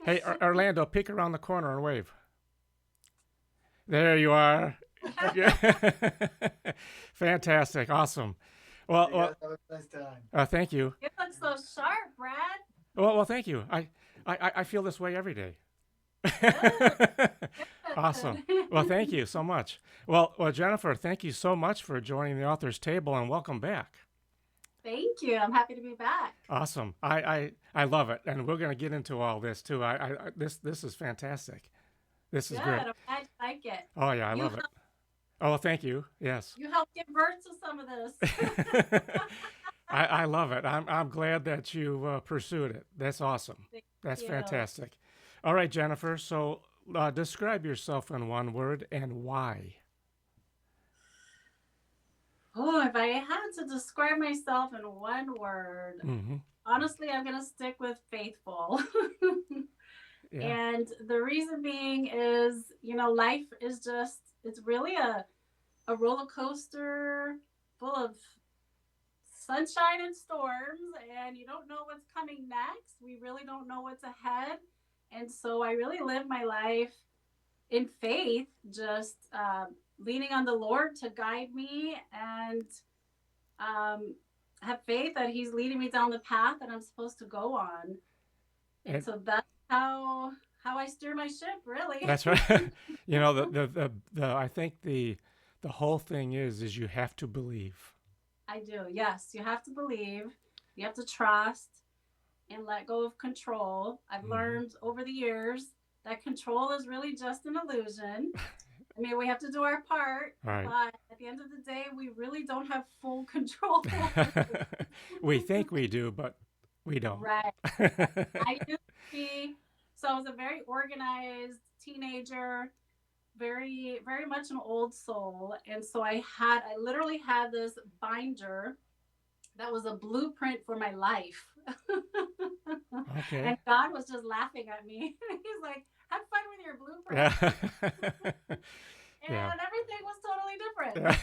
Hey, Orlando, peek around the corner and wave. There you are. Fantastic. Awesome. Well, You well, guys have a nice time. thank you. You look so sharp, Brad. Well, thank you. I feel this way every day. Good, Awesome. good. Well, thank you so much. Well, Jennifer, thank you so much for joining the author's table and welcome back. Thank you. I'm happy to be back. Awesome. I love it, and we're going to get into all this too. This is fantastic. This Good. is great. I'm glad you like it. Oh yeah, I You love it. helped, Oh, well, thank you. Yes. you helped give birth to some of this. I love it. I'm glad that you pursued it. That's awesome. Thank That's you. fantastic. All right, Jennifer. So describe yourself in one word and why. Oh, if I had to describe myself in one word, Mm-hmm. honestly, I'm going to stick with faithful. Yeah. And the reason being is, life is it's really a roller coaster full of sunshine and storms, and you don't know what's coming next. We really don't know what's ahead. And so I really live my life in faith, just leaning on the Lord to guide me and um, have faith that He's leading me down the path that I'm supposed to go on. And And so that's how I steer my ship, really. that's right. The I think the whole thing is you have to believe. I do. Yes, you have to believe. You have to trust and let go of control. I've Mm-hmm. learned over the years that control is really just an illusion. I mean, we have to do our part, All right. but at the end of the day, we really don't have full control. We think we do, but we don't. Right. I used to be, so I was a very organized teenager, very, very much an old soul. And so I literally had this binder that was a blueprint for my life. Okay. And God was just laughing at me. He's like, have fun with your blueprint. Yeah. Yeah. And everything was totally Yeah.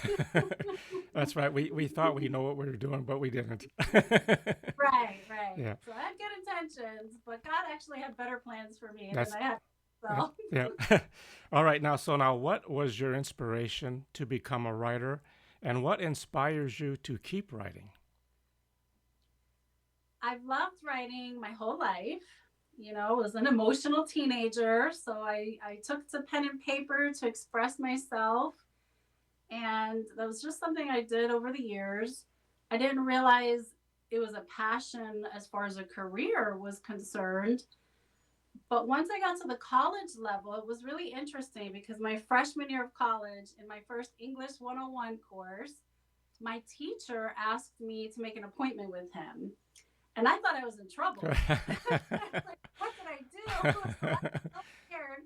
different. That's right. We thought we know what we were doing, but we didn't. Right, right. Yeah. So I had good intentions, but God actually had better plans for me than That's I had. that's So yeah. All right. Now, what was your inspiration to become a writer, and what inspires you to keep writing? I've loved writing my whole life. Was an emotional teenager. So I took to pen and paper to express myself. And that was just something I did over the years. I didn't realize it was a passion as far as a career was concerned. But once I got to the college level, it was really interesting because my freshman year of college, in my first English 101 course, my teacher asked me to make an appointment with him. And I thought I was in trouble. Like, what did I do? So I was so scared.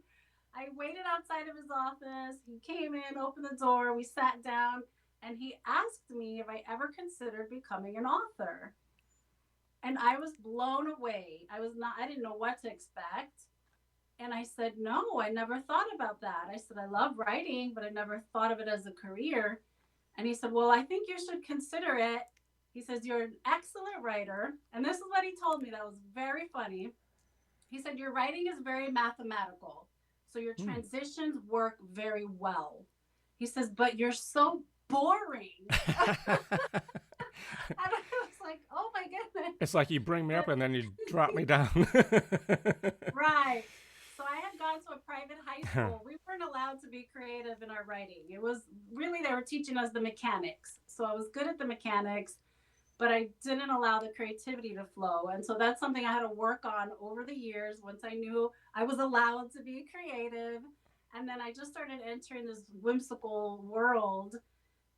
I waited outside of his office. He came in, opened the door, we sat down, and he asked me if I ever considered becoming an author. And I was blown away. I didn't know what to expect. And I said, no, I never thought about that. I said, I love writing, but I never thought of it as a career. And he said, well, I think you should consider it. He says, you're an excellent writer. And this is what he told me that was very funny. He said, your writing is very mathematical. So your Hmm. transitions work very well. He says, but you're so boring. And I was like, oh my goodness. It's like you bring me up But, and then you drop me down. right. So I had gone to a private high school. We weren't allowed to be creative in our writing. It was really, they were teaching us the mechanics. So I was good at the mechanics, but I didn't allow the creativity to flow. And so that's something I had to work on over the years once I knew I was allowed to be creative. And then I just started entering this whimsical world.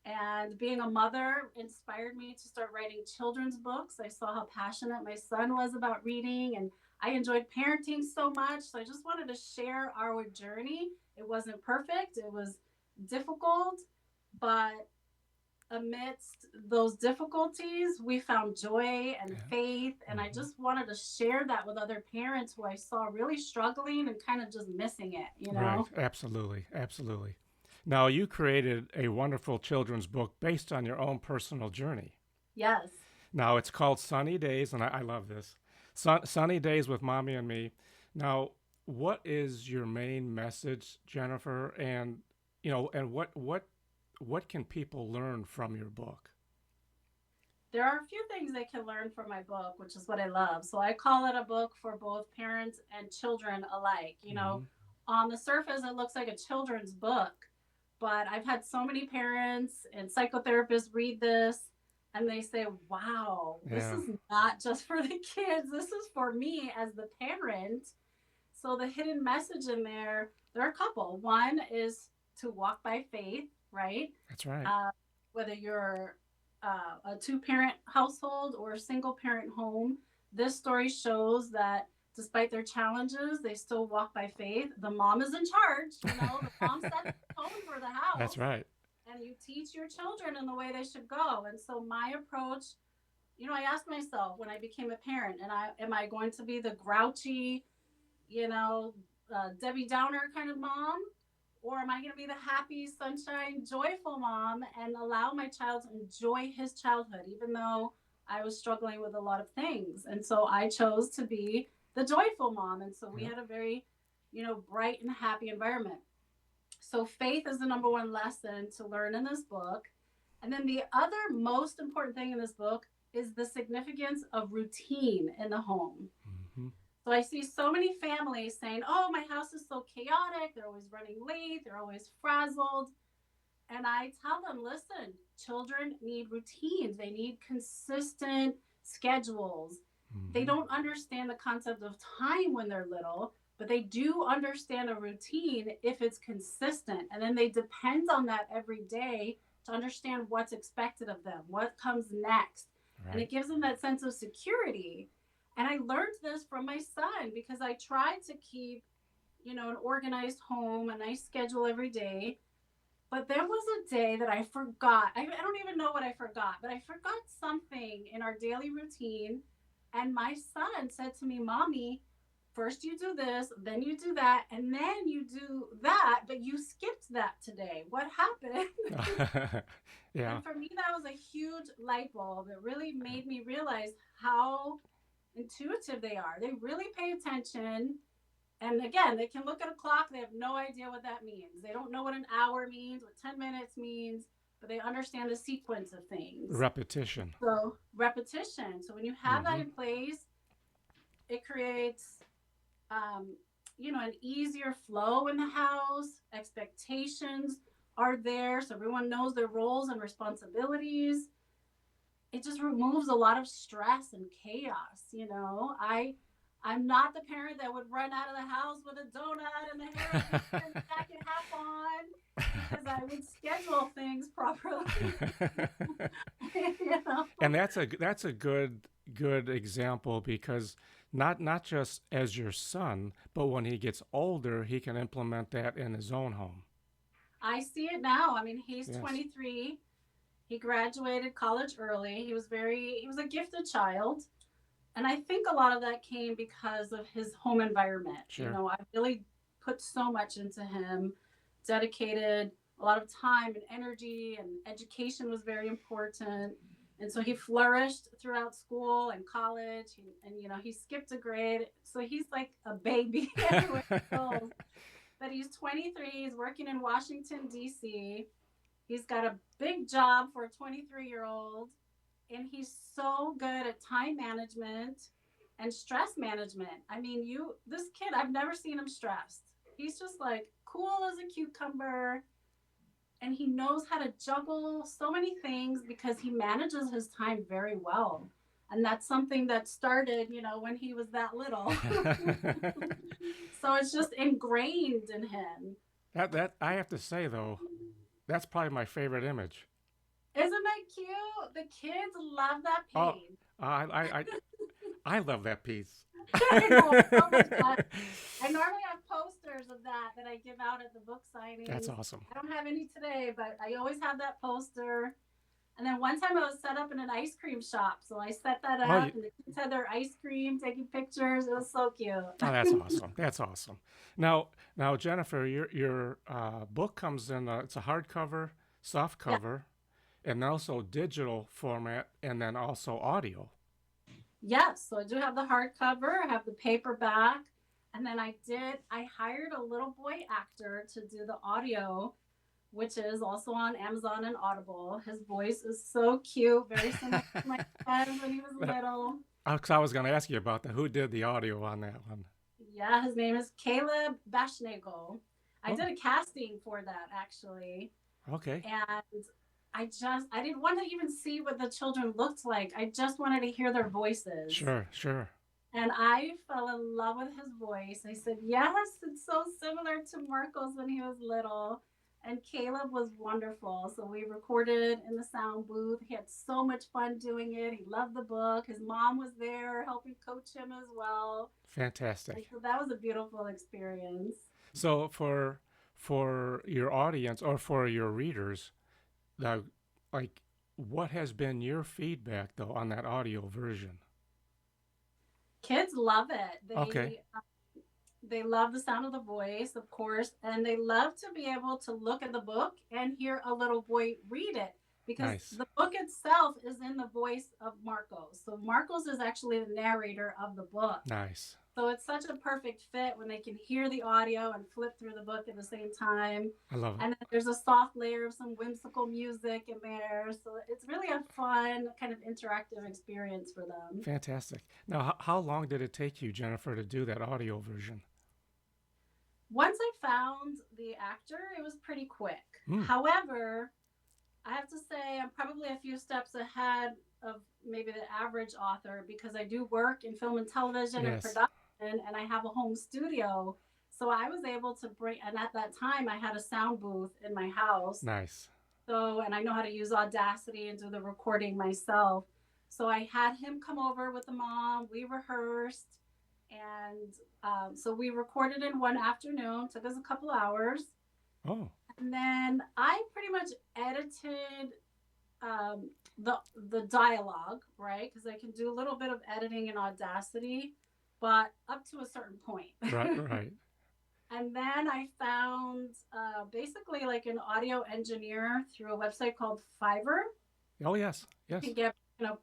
And being a mother inspired me to start writing children's books. I saw how passionate my son was about reading, and I enjoyed parenting so much. So I just wanted to share our journey. It wasn't perfect, it was difficult, but amidst those difficulties, we found joy and Yeah. faith. And I Mhm. just wanted to share that with other parents who I saw really struggling and kind of just missing it, you Right. know? Absolutely. Absolutely. Now, you created a wonderful children's book based on your own personal journey. Yes. Now, it's called Sunny Days, and I love this. Sunny days with mommy and me. Now, what is your main message, Jennifer? And and what can people learn from your book? There are a few things they can learn from my book, which is what I love. So I call it a book for both parents and children alike. Hmm. On the surface, it looks like a children's book, but I've had so many parents and psychotherapists read this and they say, wow, this Yeah, is not just for the kids, this is for me as the parent. So the hidden message in there are a couple. One is to walk by faith, right? that's right. uh, Whether you're a two-parent household or a single-parent home, this story shows that despite their challenges, they still walk by faith. The mom is in charge. The mom sets the tone for the That's house, right. and you teach your children in the way they should go. And so my approach, I asked myself when I became a parent, and am I going to be the grouchy, you know, Debbie Downer kind of mom? Or am I going to be the happy, sunshine, joyful mom and allow my child to enjoy his childhood, even though I was struggling with a lot of things? And so I chose to be the joyful mom. And so we Yep. had a very, bright and happy environment. So faith is the number one lesson to learn in this book. And then the other most important thing in this book is the significance of routine in the home. Hmm. So I see so many families saying, oh, my house is so chaotic. They're always running late. They're always frazzled. And I tell them, listen, children need routines. They need consistent schedules. They Hmm. don't understand the concept of time when they're little, but they do understand a routine if it's consistent. And then they depend on that every day to understand what's expected of them, what comes next. And Right. it gives them that sense of security. And I learned this from my son because I tried to keep, an organized home, a nice schedule every day. But there was a day that I forgot. I don't even know what I forgot, but I forgot something in our daily routine. And my son said to me, Mommy, first you do this, then you do that, and then you do that, but you skipped that today. What happened? Yeah. And for me, that was a huge light bulb. It really made me realize how intuitive they are. They really pay attention. And again, they can look at a clock, they have no idea what that means. They don't know what an hour means, what 10 minutes means, but they understand the sequence of things. Repetition. So, repetition. So, when you have that Hmm. in place, it creates, um, an easier flow in the house. Expectations are there, so everyone knows their roles and responsibilities. It just removes a lot of stress and chaos. I'm not the parent that would run out of the house with a donut and a hair and jacket half on because I would schedule things properly. you know And that's a good example because not just as your son, but when he gets older, he can implement that in his own home. I see it now. I mean, he's Yes. 23. He graduated college early. He was a gifted child. And I think a lot of that came because of his home environment. Sure. I really put so much into him, dedicated a lot of time and energy, and education was very important. And so he flourished throughout school and college. He skipped a grade. So he's like a baby everywhere he goes. But he's 23. He's working in Washington, D.C. He's got a big job for a 23-year-old, and he's so good at time management and stress management. I mean, this kid, I've never seen him stressed. He's just like cool as a cucumber, and he knows how to juggle so many things because he manages his time very well. And that's something that started, when he was that little. So it's just ingrained in him. That I have to say though, that's probably my favorite image. Isn't that cute? The kids love that Oh, page. I I love that piece. I know, it's so much fun. I normally have posters of that I give out at the book That's signings. awesome. I don't have any today, but I always have that poster. And then one time I was set up in an ice cream shop, so I set that Oh, you, up, and the kids had their ice cream, taking pictures. It was so cute. oh, that's awesome. That's awesome. Now, Jennifer, your book comes in it's a hardcover, soft Yeah, cover, and also digital format, and then also audio. Yes, so I do have the hardcover, I have the paperback, and then I hired a little boy actor to do the audio, which is also on Amazon and Audible. His voice is so cute, very similar to my son's when he was But little. I was going to ask you about that. Who did the audio on that one? Yeah, his name is Caleb Bashnagel. I Oh, did a casting for that actually, okay. and I didn't want to even see what the children looked like. I just wanted to hear their voices. Sure, sure. And I fell in love with his voice. I said, yes, it's so similar to Marcos when he was little. And Caleb was wonderful. So we recorded in the sound booth. He had so much fun doing it. He loved the book. His mom was there helping coach him as well. And Fantastic. so that was a beautiful experience. So for your audience or for your readers, uh, like what has been your feedback though on that audio version? Kids love it. Okay. They love the sound of the voice, of course, and they love to be able to look at the book and hear a little boy read it because Nice. the book itself is in the voice of Marcos. So Marcos is actually the narrator of the book. Nice. So it's such a perfect fit when they can hear the audio and flip through the book at the same time. I love it. And then there's a soft layer of some whimsical music in there. So it's really a fun kind of interactive experience for them. Fantastic. Now, how long did it take you, Jennifer, to do that audio version? Once I found the actor, it was pretty quick. Hmm. However, I have to say I'm probably a few steps ahead of maybe the average author because I do work in film and television and Yes. production and I have a home studio. So I was able to bring, and at that time I had a sound booth in my house. Nice. So, and I know how to use Audacity and do the recording myself. So I had him come over with the mom. We rehearsed, and so we recorded in one afternoon. Took us a couple hours, Oh, and then I pretty much edited um, the dialogue, right? Because I can do a little bit of editing in Audacity, but up to a certain point. right, right. And then I found basically like an audio engineer through a website called Fiverr. Oh, yes, You yes. can get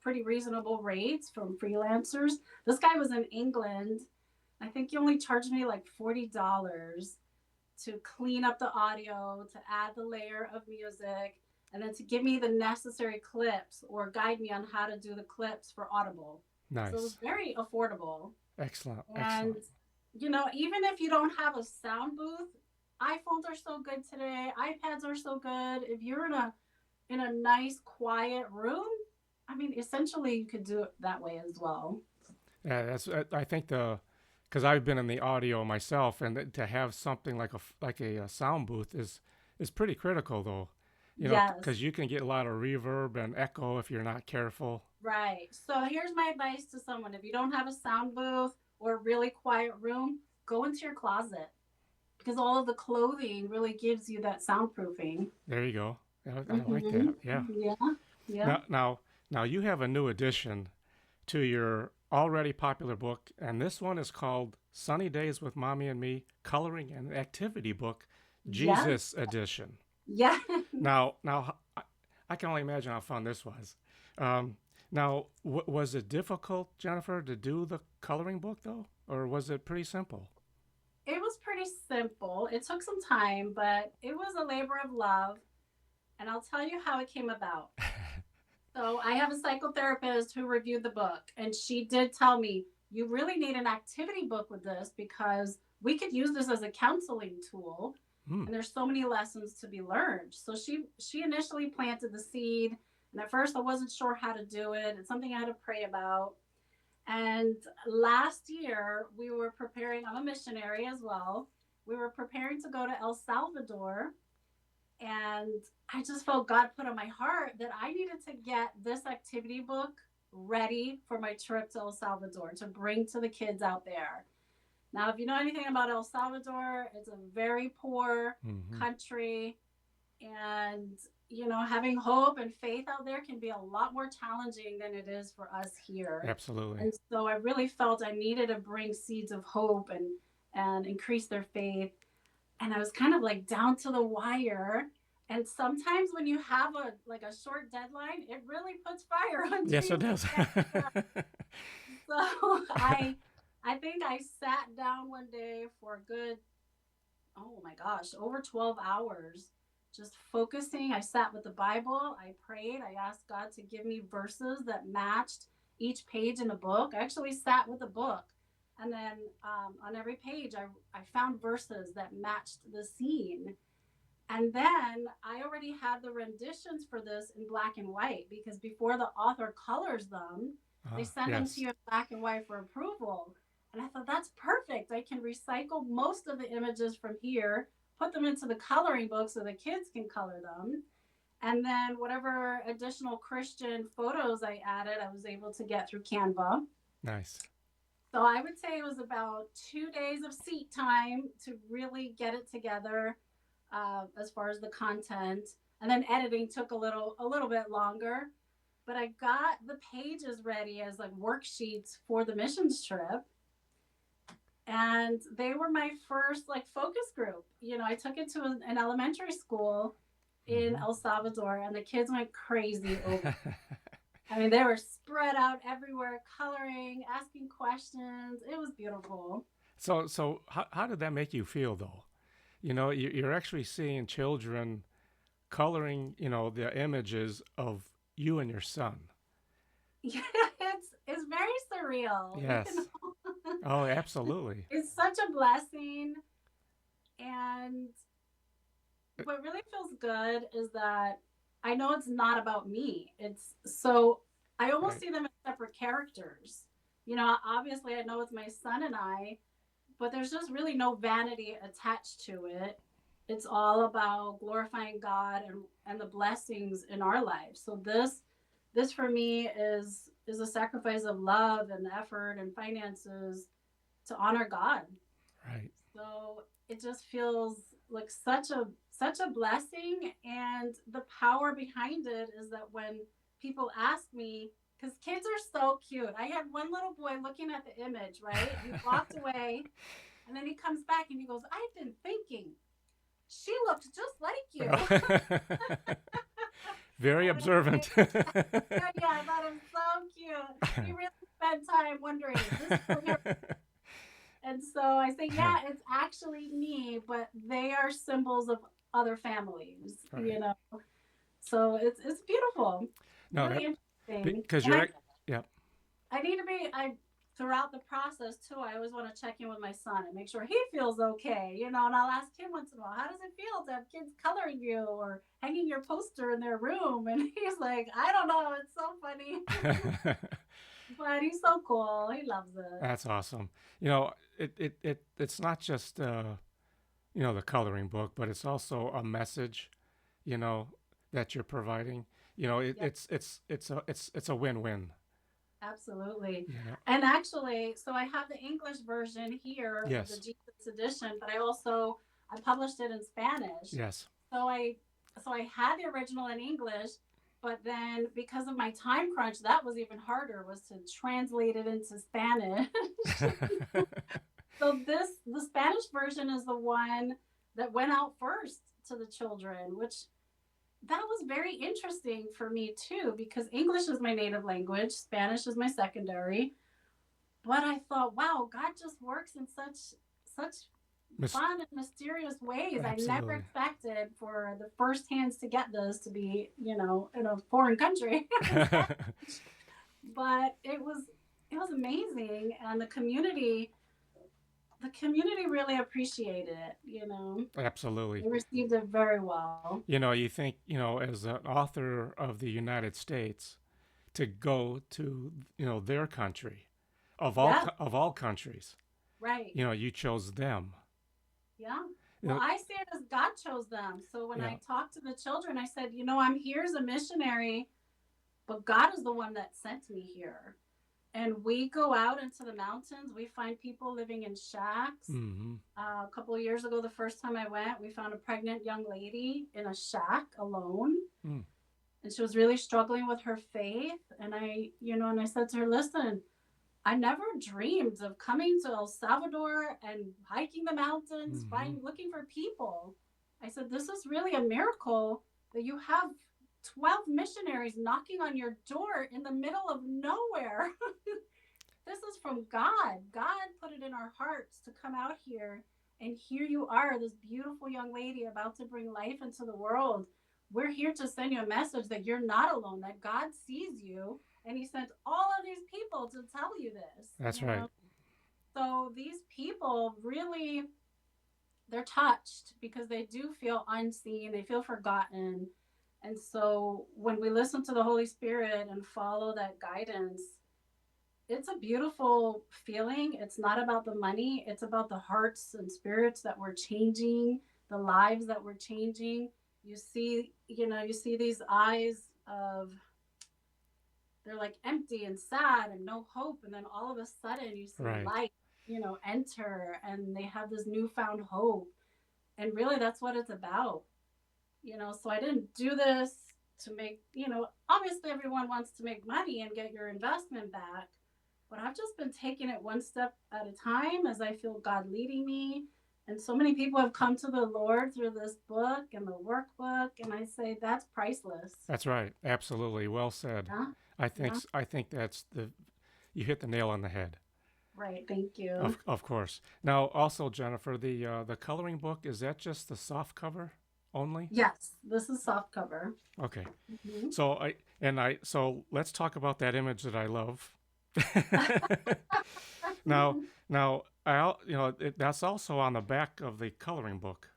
pretty reasonable rates from freelancers. This guy was in England. I think he only charged me like $40 to clean up the audio, to add the layer of music, and then to give me the necessary clips or guide me on how to do the clips for Audible. So it was Nice. very affordable. Excellent, And, excellent. even if you don't have a sound booth, iPhones are so good today. iPads are so good. If you're in a nice quiet room, I mean, essentially you could do it that way as well. Yeah, I think because I've been in the audio myself, and to have something like a sound booth is pretty critical though. Yes, Because you can get a lot of reverb and echo if you're not careful. right. So here's my advice to someone: if you don't have a sound booth or a really quiet room, go into your closet because all of the clothing really gives you that soundproofing. There you go. Yeah, I like Mm-hmm. that. Yeah. Yeah, yeah. Now, now, now you have a new addition to your already popular book, and this one is called Sunny Days with Mommy and Me Coloring and Activity Book, Yes, Jesus Edition. yeah. Now, I can only imagine how fun this was. Um, now, was it difficult, Jennifer, to do the coloring book though, or was it pretty simple? It was pretty simple. It took some time, but it was a labor of love. And I'll tell you how it came about. So I have a psychotherapist who reviewed the book, and she did tell me, you really need an activity book with this because we could use this as a counseling tool. Hmm. And there's so many lessons to be learned. So she initially planted the seed, and at first I wasn't sure how to do it. It's something I had to pray about. And last year we were preparing, I'm a missionary as well. We were preparing to go to El Salvador, and I just felt God put on my heart that I needed to get this activity book ready for my trip to El Salvador to bring to the kids out there. Now, if you know anything about El Salvador, it's a very poor Hmm. country, and having hope and faith out there can be a lot more challenging than it is for us here. Absolutely. And so I really felt I needed to bring seeds of hope and increase their faith. And I was kind of like down to the wire. And sometimes when you have a short deadline, it really puts fire under Yes, you it to does. get it done. So I think I sat down one day for a good, oh my gosh, over 12 hours just focusing. I sat with the Bible, I prayed, I asked God to give me verses that matched each page in the book. I actually sat with the book. And then on every page, I found verses that matched the scene. And then I already had the renditions for this in black and white because before the author colors them, they send them to Yes. you in black and white for approval. And I thought that's perfect. I can recycle most of the images from here, put them into the coloring book so the kids can color them. And then whatever additional Christian photos I added, I was able to get through Canva. Nice. So I would say it was about 2 days of seat time to really get it together as far as the content, and then editing took a little bit longer. But I got the pages ready as like worksheets for the missions trip, and they were my first like focus group. I took it to an elementary school in Hmm. El Salvador, and the kids went crazy over. I mean, they were spread out everywhere, coloring, asking questions. It was beautiful. So how did that make you feel though? You're actually seeing children coloring, the images of you and your son. Yeah, it's very surreal. Yes. Oh, absolutely. It's such a blessing. And what really feels good is that I know it's not about me. It's so I almost Right. see them as separate characters. Obviously I know it's my son and I, but there's just really no vanity attached to it. It's all about glorifying God and the blessings in our lives. So this for me is a sacrifice of love and effort and finances to honor God. Right. So it just feels like such a blessing, and the power behind it is that when people ask me, because kids are so cute. I had one little boy looking at the image, right? He walked away, and then he comes back and he goes, "I've been thinking she looks just like you." Very And I'm observant. like, yeah, I thought it was so cute. He really spent time wondering, is this for her? And so I say, yeah, it's actually me, but they are symbols of other families, Right. So it's beautiful, No, really interesting. because And you're, yeah. I need to be I throughout the process too. I always want to check in with my son and make sure he feels okay, and I'll ask him once in a while, how does it feel to have kids coloring you or hanging your poster in their room? And he's like, I don't know, it's so funny, but he's so cool. He loves it. That's awesome. It's not just the coloring book, but it's also a message, you know, that you're providing. Yeah. It's a win-win. Absolutely. You know. And actually, so I have the English version here of the Yes. Jesus edition, but I published it in Spanish. Yes. So I had the original in English, but then because of my time crunch, that was even harder was to translate it into Spanish. So the Spanish version is the one that went out first to the children, which that was very interesting for me too because English is my native language, Spanish is my secondary. But I thought, wow, God just works in such Mis- fun and mysterious ways. I never Absolutely. expected for the first hands to get this to be, in a foreign country. But it was amazing, and the community really appreciated it. Absolutely. They received it very well. You think, as an author of the United States, to go to, their country, Yeah, of all countries, right. you chose them. Yeah. You Well, know, I see it as God chose them. So when yeah. I talked to the children, I said, I'm here as a missionary, but God is the one that sent me here. And we go out into the mountains. We find people living in shacks. Mm-hmm. A couple of years ago, the first time I went, we found a pregnant young lady in a shack alone. Mm. And she was really struggling with her faith. And I said to her, listen, I never dreamed of coming to El Salvador and hiking the mountains, Mm-hmm. looking for people. I said, this is really a miracle that you have 12 missionaries knocking on your door in the middle of nowhere. This is from God. God put it in our hearts to come out here. And here you are, this beautiful young lady about to bring life into the world. We're here to send you a message that you're not alone, that God sees you. And he sent all of these people to tell you this, That's right. So these people really, they're touched because they do feel unseen, they feel forgotten. And so when we listen to the Holy Spirit and follow that guidance, it's a beautiful feeling. It's not about the money, it's about the hearts and spirits that we're changing, the lives that we're changing. You see these eyes of, they're like empty and sad and no hope. And then all of a sudden you see Right. light, enter, and they have this newfound hope. And really, that's what it's about. So I didn't do this to make, obviously everyone wants to make money and get your investment back. But I've just been taking it one step at a time as I feel God leading me. And so many people have come to the Lord through this book and the workbook. And I say that's priceless. That's right. Absolutely. Well said. Yeah. I Yeah. think that's you hit the nail on the head. Right. Thank you. Of course. Now, also, Jennifer, the coloring book, is that just the soft cover only? Yes. This is soft cover. Okay. Mm-hmm. So let's talk about that image that I love. now now that's also on the back of the coloring book.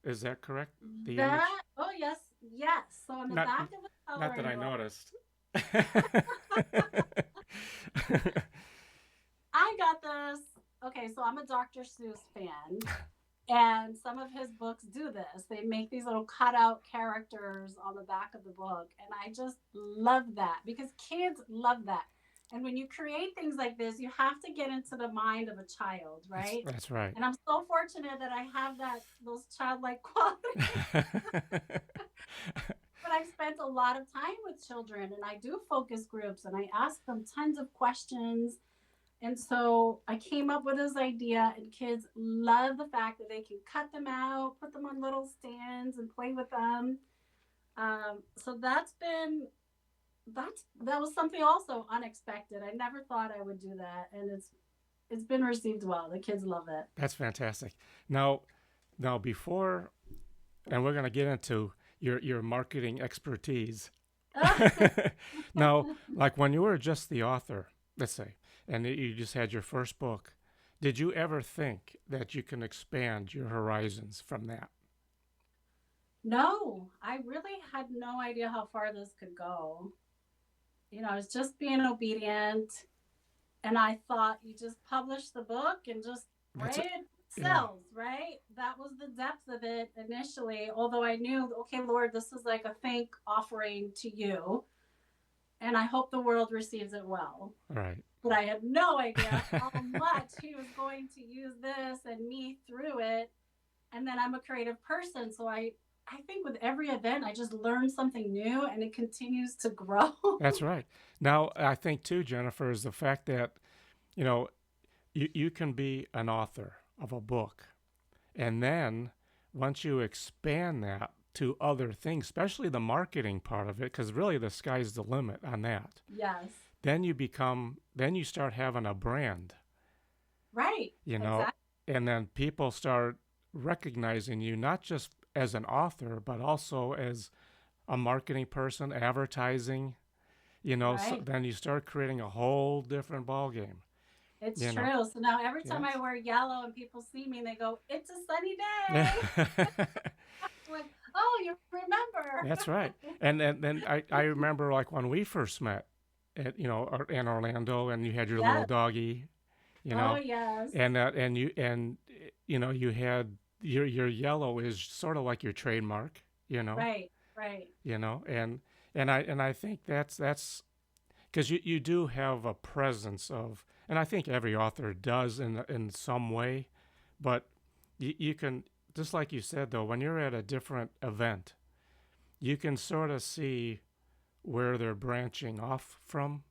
Is that correct? The image? Oh, yes. Yes. So on the Not back of the not that coloring I book, noticed. I got this. Okay, so I'm a Dr. Seuss fan, and some of his books do this. They make these little cutout characters on the back of the book, and I just love that because kids love that. And when you create things like this, you have to get into the mind of a child, right? That's right. And I'm so fortunate that I have those childlike qualities. But I've spent a lot of time with children, and I do focus groups, and I ask them tons of questions. And so I came up with this idea, and kids love the fact that they can cut them out, put them on little stands, and play with them. So that was something also unexpected. I never thought I would do that, and it's been received well. The kids love it. That's fantastic. Now before, and we're going to get into your marketing expertise. Now, like when you were just the author, let's say, and you just had your first book, did you ever think that you can expand your horizons from that? No, I really had no idea how far this could go. I was just being obedient, and I thought you just publish the book and just That's pray it yeah, sells, right? That was the depth of it initially. Although I knew, okay, Lord, this is like a thank offering to you, and I hope the world receives it well. right. But I had no idea how much he was going to use this and me through it. And then I'm a creative person, so I think with every event I just learn something new, and it continues to grow. That's right. Now, I think too, Jennifer, is the fact that, you know, you can be an author of a book. And then once you expand that to other things, especially the marketing part of it, because really the sky's the limit on that, Yes. then you start having a brand, Right. you know, Exactly. and then people start recognizing you not just as an author, but also as a marketing person, advertising, so Right. then you start creating a whole different ball game, It's you know. true. So now every time I Yes. wear yellow and people see me, they go, "It's a sunny day." I'm like, oh, you remember. That's right. And then I remember like when we first met at in Orlando, and you had your little Yes. doggy, you Oh, know, yes. and you had your yellow is sort of like your trademark, Right. Right. and I think that's because you do have a presence of, and I think every author does in some way, but you can, just like you said though, when you're at a different event, you can sort of see where they're branching off from.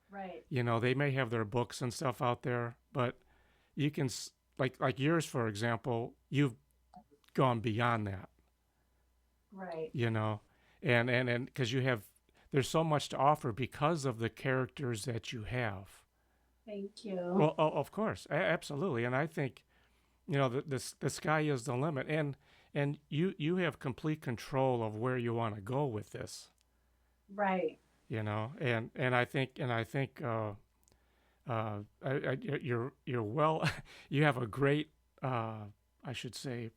Right. They may have their books and stuff out there, but you can like yours, for example, you've gone beyond that, Right. you know, and because you have, there's so much to offer because of the characters that you have. Thank you. Well, of course, absolutely, and I think the sky is the limit, and you have complete control of where you want to go with this. Right. And I think you're well. You have a great, I should say,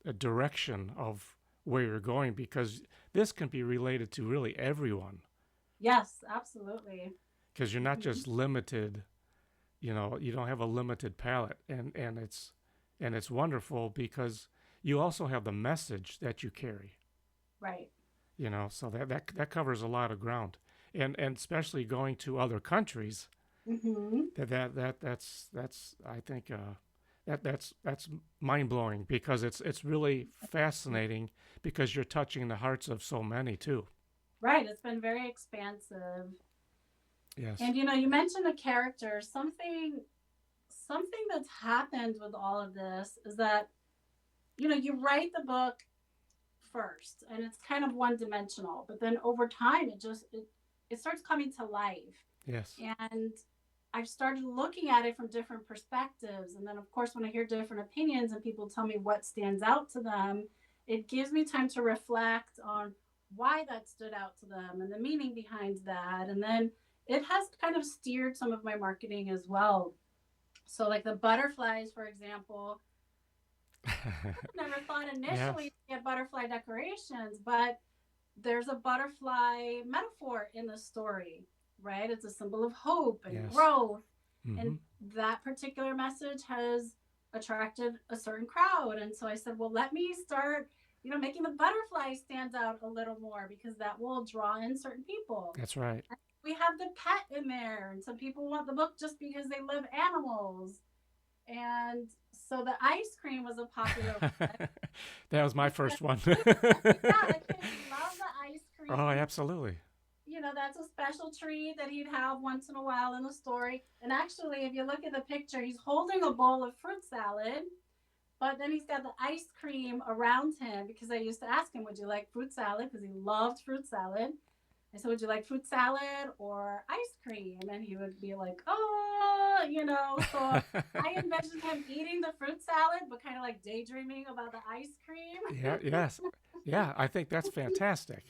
a direction of where you're going, because this can be related to really everyone, Yes, absolutely. because you're not Hmm. just limited. You don't have a limited palette, and it's wonderful because you also have the message that you carry. Right. So that covers a lot of ground, and especially going to other countries. Hmm. That's I think that's mind blowing, because it's really fascinating, because you're touching the hearts of so many too. Right. It's been very expansive. Yes. And you mentioned a character. Something that's happened with all of this is that you write the book first and it's kind of one dimensional, but then over time it starts coming to life. Yes. And I've started looking at it from different perspectives. And then, of course, when I hear different opinions and people tell me what stands out to them, it gives me time to reflect on why that stood out to them and the meaning behind that. And then it has kind of steered some of my marketing as well. So, like the butterflies, for example, never thought Yes. initially to get butterfly decorations, but there's a butterfly metaphor in the story, right? It's a symbol of hope and Yes. growth. Mm-hmm. And that particular message has attracted a certain crowd. And so I said, well, let me start, making the butterfly stand out a little more because that will draw in certain people. That's right. And we have the pet in there. And some people want the book just because they love animals. And so the ice cream was a popular one That was my because first one. yeah, the kids love the ice Oh, cream. absolutely. That's a special treat that he'd have once in a while in the story. And actually, if you look at the picture, he's holding a bowl of fruit salad, but then he's got the ice cream around him because I used to ask him, would you like fruit salad? Because he loved fruit salad. I said, would you like fruit salad or ice cream? And he would be like, oh. So I envisioned him eating the fruit salad, but kind of like daydreaming about the ice Yeah. cream. Yes. Yeah. I think that's fantastic.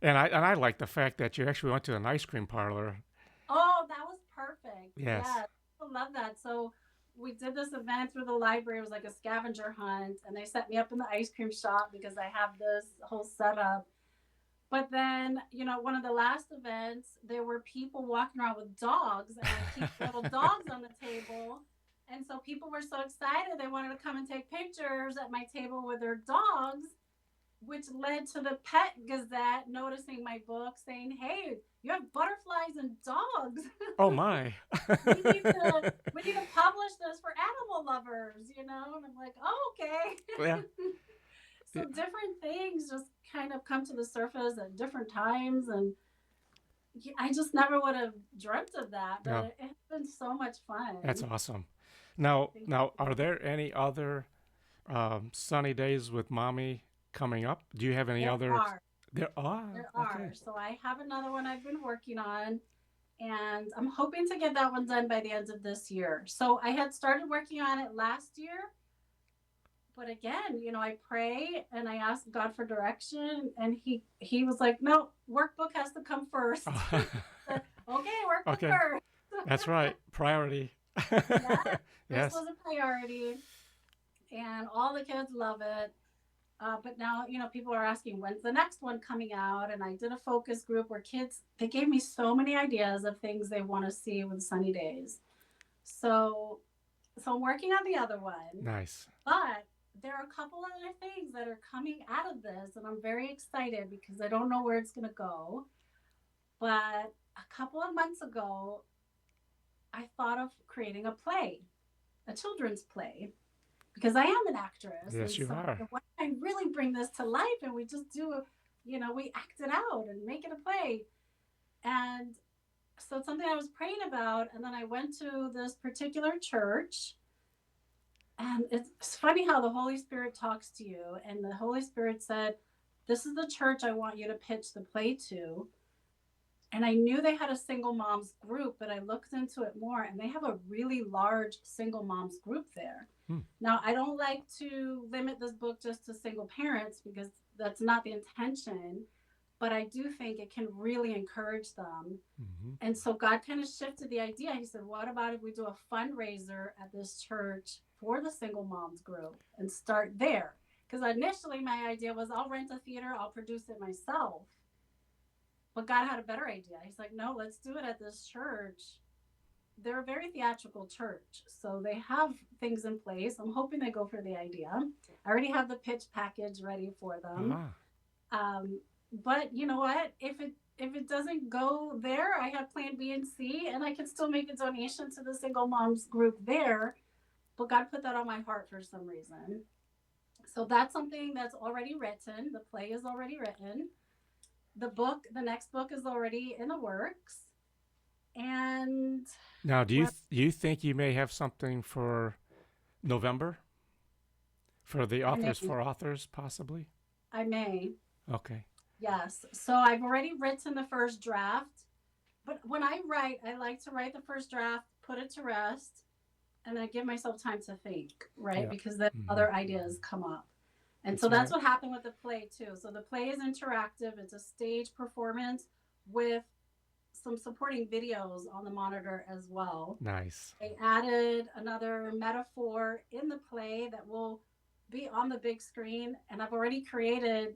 And I like the fact that you actually went to an ice cream parlor. Oh, that was perfect. Yes. Yeah, I love that. So we did this event through the library. It was like a scavenger hunt, and they set me up in the ice cream shop because I have this whole setup. But then, one of the last events, there were people walking around with dogs, and I keep little dogs on the table. And so people were so excited, they wanted to come and take pictures at my table with their dogs, which led to the Pet Gazette noticing my book saying, "Hey, you have butterflies and dogs. Oh my. we need to we need to publish this for animal lovers." And I'm like, oh, okay. Yeah. So different things just kind of come to the surface at different times, and I just never would have dreamt of that, Yeah. but it's been so much That's fun. awesome. Now, Thank now, are you. there any other sunny days with mommy coming up? Do you have any There other? are. There are. There Okay. are. So I have another one I've been working on, and I'm hoping to get that one done by the end of this year. So I had started working on it last year, but again, I pray and I ask God for direction, and he was like, "No, workbook has to come first." Said, okay, workbook Okay. first. That's right. Priority. Yeah, first Yes. was a priority, and all the kids love it. But now, people are asking when's the next one coming out, and I did a focus group where kids they gave me so many ideas of things they want to see with sunny days. So, so I'm working on the other one, Nice. but there are a couple other things that are coming out of this, and I'm very excited because I don't know where it's going to go. But a couple of months ago, I thought of creating a play, a children's play, because I am an actress. Yes, And you so are. why don't I really bring this to life and we just we act it out and make it a play. And so it's something I was praying about. And then I went to this particular church. And it's funny how the Holy Spirit talks to you. And the Holy Spirit said, this is the church I want you to pitch the play to. And I knew they had a single moms group, but I looked into it more and they have a really large single moms group there. Hmm. Now, I don't like to limit this book just to single parents because that's not the intention, but I do think it can really encourage them. Hmm. And so God kind of shifted the idea. He said, what about if we do a fundraiser at this church for the single moms group and start there? Because initially my idea was I'll rent a theater, I'll produce it myself. But God had a better idea. He's like, no, let's do it at this church. They're a very theatrical church, so they have things in place. I'm hoping they go for the idea. I already have the pitch package ready for them. Ah, But you know what? If it doesn't go there, I have Plan B and C, and I can still make a donation to the single moms group there. But God put that on my heart for some reason. So that's something that's already written. The play is already written. The next book is already in the works. And now well, do you think you may have something for November for the I may, authors for authors possibly? I may, Okay. yes. So I've already written the first draft. But when I write, I like to write the first draft, put it to rest, and then give myself time to think, right? Yeah. Because then Hmm. other ideas come up. And That's so that's right. what happened with the play too. So the play is interactive. It's a stage performance with some supporting videos on the monitor as well. Nice. They added another metaphor in the play that will be on the big screen, and I've already created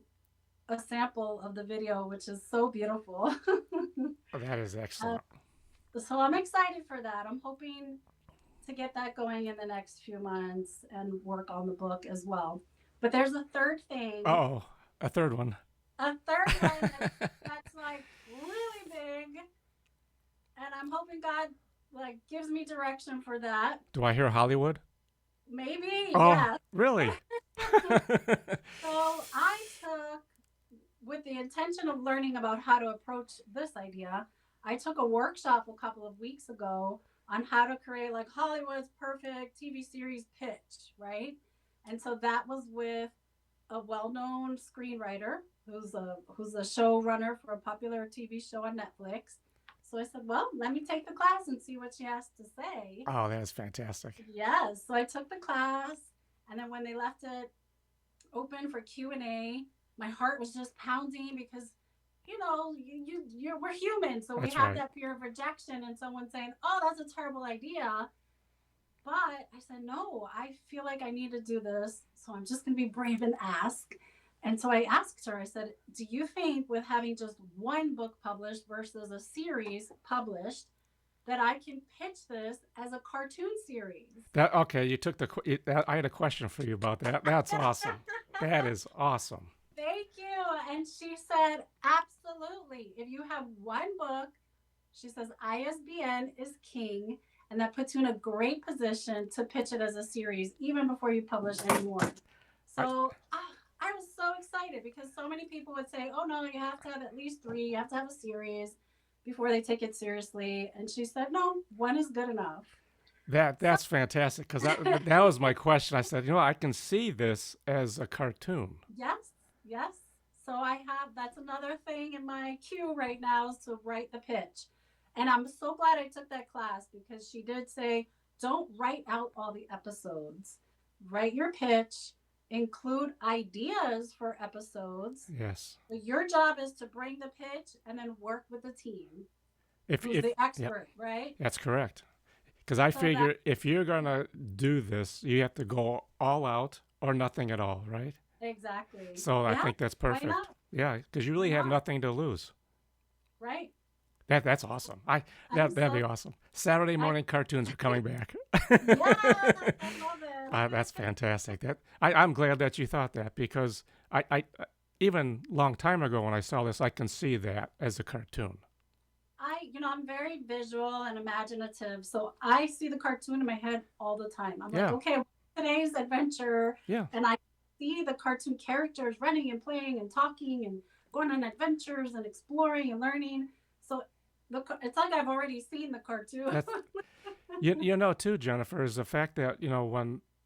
a sample of the video, which is so beautiful. Oh, that is uh, excellent. so I'm excited for that. I'm hoping to get that going in the next few months and work on the book as well. But there's a third thing, Oh, a third one. a third one that's like really big, and I'm hoping God like gives me direction for that. Do I hear Hollywood? Maybe, Oh, yeah. really? So I took, with the intention of learning about how to approach this idea, I took a workshop a couple of weeks ago on how to create like Hollywood's perfect TV series pitch, right? And so that was with a well-known screenwriter who's a showrunner for a popular TV show on Netflix. So I said, well, let me take the class and see what she has to say. Oh, that is fantastic. Yes, so I took the class, and then when they left it open for Q&A, my heart was just pounding because we're human, so we That's have right. that fear of rejection and someone saying, oh, that's a terrible idea. But I said, no, I feel like I need to do this, so I'm just going to be brave and ask. And so I asked her, I said, do you think with having just one book published versus a series published, that I can pitch this as a cartoon series? That okay? You took I had a question for you about that. That's awesome. That is awesome. Thank you. And she said, absolutely. If you have one book, she says ISBN is king, and that puts you in a great position to pitch it as a series even before you publish any more. I, So I was so excited because so many people would say, oh no, you have to have at least three, you have to have a series before they take it seriously. And she said, no, one is good enough. that's fantastic because that was my question. I said, I can see this as a cartoon. Yes, yes. So that's another thing in my queue right now is to write the pitch. And I'm so glad I took that class because she did say, don't write out all the episodes. Write your pitch, include ideas for episodes. Yes. But your job is to bring the pitch and then work with the team who's If the Yep, expert, right? that's correct. Because I So that figure if you're gonna do this, you have to go all out or nothing at all, right? exactly. So I Yeah, think that's why perfect. not? Yeah, because you Why really have not? nothing to lose. Right? That's awesome. I'm That'd so be awesome. Saturday I morning cartoons are coming back. yes, I love That's it. fantastic. I'm glad that you thought that because I even long time ago when I saw this, I can see that as a cartoon. I'm very visual and imaginative, so I see the cartoon in my head all the time. I'm like, Yeah, okay, today's adventure, yeah. and I see the cartoon characters running and playing and talking and going on adventures and exploring and learning. So it's like I've already seen the cartoon. That's you know too, Jennifer, is the fact that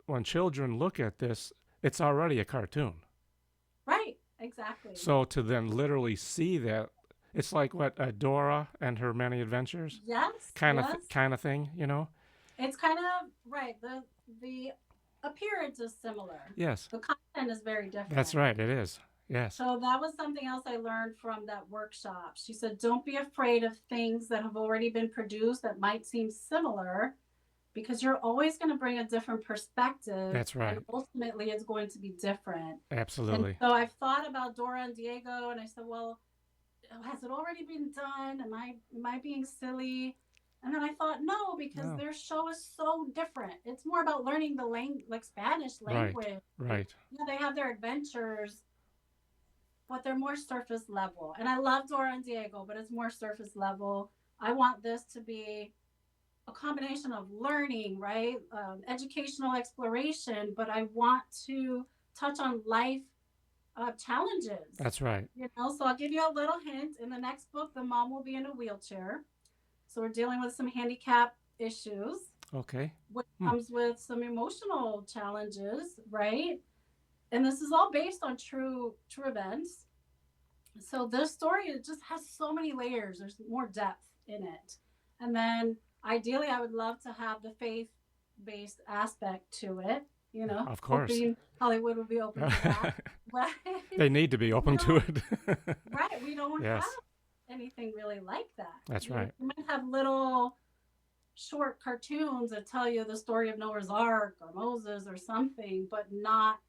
when children look at this, it's already a cartoon. Right, exactly. So to then literally see that It's like what Dora and her many adventures, Yes, yes. kind of thing, you know. It's kind of right. The appearance is similar. Yes, The content is very that's different. right. It is. Yes, So that was something else I learned from that workshop. She said, don't be afraid of things that have already been produced that might seem similar because you're always going to bring a different perspective that's and right. ultimately it's going to be different. And Absolutely. so I've thought about Dora and Diego and I said, well, has it already been done? Am I being silly? And then I thought, no, because No. their show is so different. It's more about learning the like Spanish Right. language. And Right. yeah, they have their adventures, but they're more surface level. And I love Dora and Diego, but it's more surface level. I want this to be a combination of learning, right? Educational exploration, but I want to touch on life challenges. That's right. So I'll give you a little hint. In the next book, the mom will be in a wheelchair. So we're dealing with some handicap issues, Okay. which Hmm. comes with some emotional challenges, right? And this is all based on true events. So this story, it just has so many layers. There's more depth in it. And then ideally I would love to have the faith based aspect to it, Of course. hoping Hollywood would be open to that. But They need to be we open to don't it. right, we don't have Yes, anything really like that. that's right. You might have little short cartoons that tell you the story of Noah's Ark or Moses or something, but not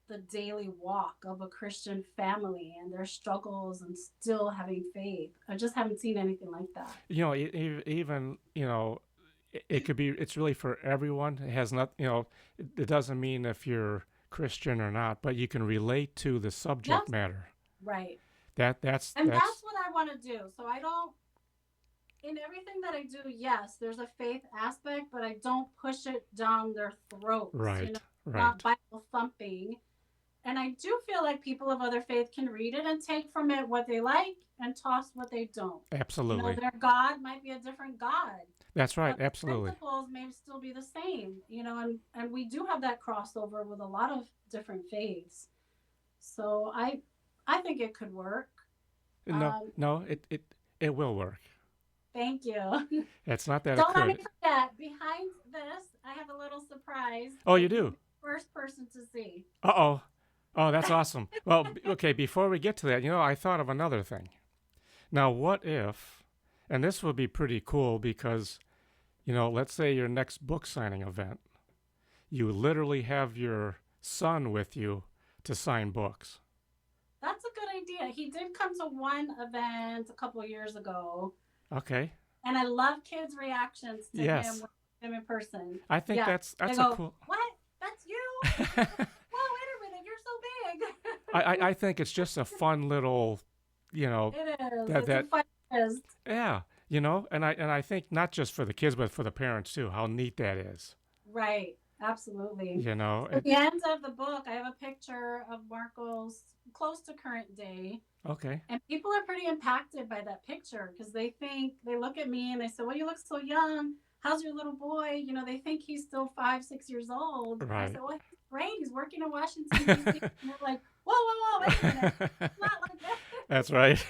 the daily walk of a Christian family and their struggles and still having faith. I just haven't seen anything like that. Even it could be. It's really for everyone. It has not. It doesn't mean if you're Christian or not, but you can relate to the subject Yes, matter. right. And That's that's what I want to do. So I don't, in everything that I do, yes, there's a faith aspect, but I don't push it down their throats, right. not Right. Bible thumping. And I do feel like people of other faith can read it and take from it what they like and toss what they don't. Absolutely. Their God might be a different God, That's right. but the Absolutely. principles may still be the same, and we do have that crossover with a lot of different faiths. So I think it could work. No, Um, no. It will work. thank you. It's not that it Don't let me could. forget. Behind this, I have a little surprise Oh, you that you'll do. be the first person to see. Uh-oh. Oh, that's awesome. Well, okay, before we get to that, I thought of another thing. Now, what if, and this would be pretty cool because, let's say your next book signing event, you literally have your son with you to sign books. That's a good idea. He did come to one event a couple of years ago, Okay. and I love kids' reactions to him Yes. when I see him in person. I think Yeah, they that's a go, cool. "What? That's you? Whoa, wait a minute! You're so big." I think it's just a fun little, you know, It is. that It's a that fun twist. yeah, and I think not just for the kids but for the parents too. How neat that is. Right. Absolutely. You know, So at the end of the book, I have a picture of Marcos close to current day. okay. And people are pretty impacted by that picture because they look at me and they say, well, you look so young. How's your little boy? They think he's still 5, 6 years old. And I Right. said, well, he's great. He's working in Washington, D.C. And they're like, whoa, whoa, whoa, wait a minute. It's not like That's right.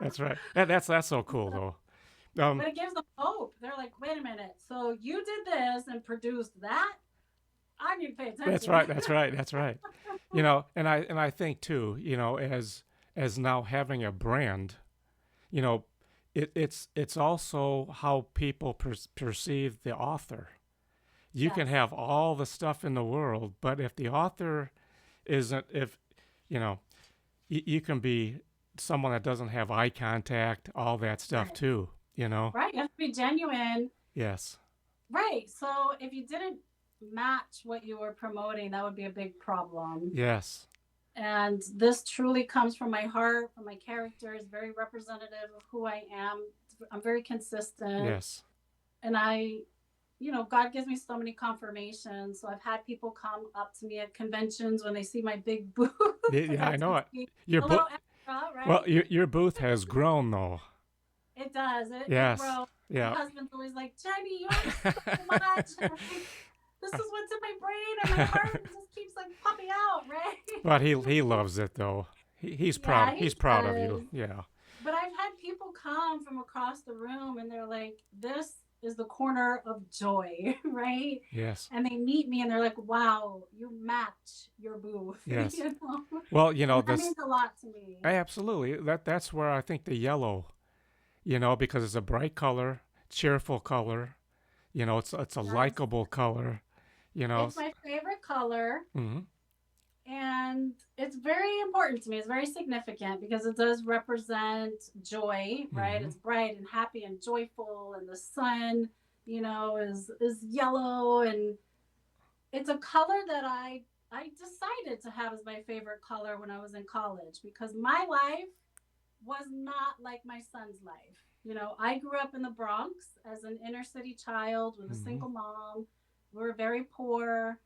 That's right. That's so cool that. though. But it gives them hope. They're like, wait a minute. So you did this and produced that? I need to pay That's attention. right. That's right. That's right. And I think too, as now having a brand, you know, it's also how people perceive the author. You can Yes. have all the stuff in the world, but if the author isn't, if you know, you can be someone that doesn't have eye contact, all that stuff Right. too. You know. Right. You have to be genuine. Yes. Right. So if you didn't match what you were promoting, that would be a big problem. Yes. And this truly comes from my heart, from my character, is very representative of who I am. I'm very consistent. Yes. And God gives me so many confirmations. So I've had people come up to me at conventions when they see my big booth. Yeah, I know it. Your A book. little extra, right? Well, your booth has grown though. It does. It Yes. grows. My Yeah. husband's always like, Jenny, you have so much. This is what's in my brain and my heart just keeps like popping out, right? But he loves it though. He's Yeah, proud. he He's proud of does. you. Yeah. but I've had people come from across the room and they're like, this is the corner of joy, right? Yes. And they meet me and they're like, wow, you match your booth, Yes. you know? Well, And that this means a lot to me. absolutely that's where I think the yellow, because it's a bright color, cheerful color. It's a Yes. likable color. You know. It's my favorite color. Mm-hmm. And it's very important to me. It's very significant because it does represent joy, right? Mm-hmm. It's bright and happy and joyful, and the sun, is yellow, and it's a color that I decided to have as my favorite color when I was in college because my life was not like my son's life. I grew up in the Bronx as an inner city child with a Mm-hmm. single mom. We were very poor.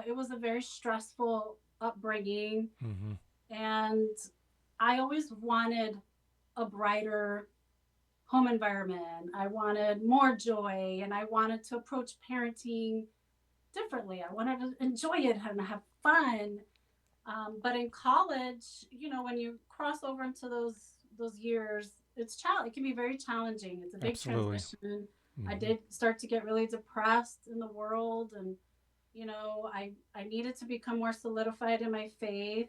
It was a very stressful upbringing. Mm-hmm. And I always wanted a brighter home environment. I wanted more joy and I wanted to approach parenting differently. I wanted to enjoy it and have fun. But in college, when you cross over into those years, it can be very challenging. It's a big Absolutely. transition. I Mm-hmm. did start to get really depressed in the world, and I needed to become more solidified in my faith,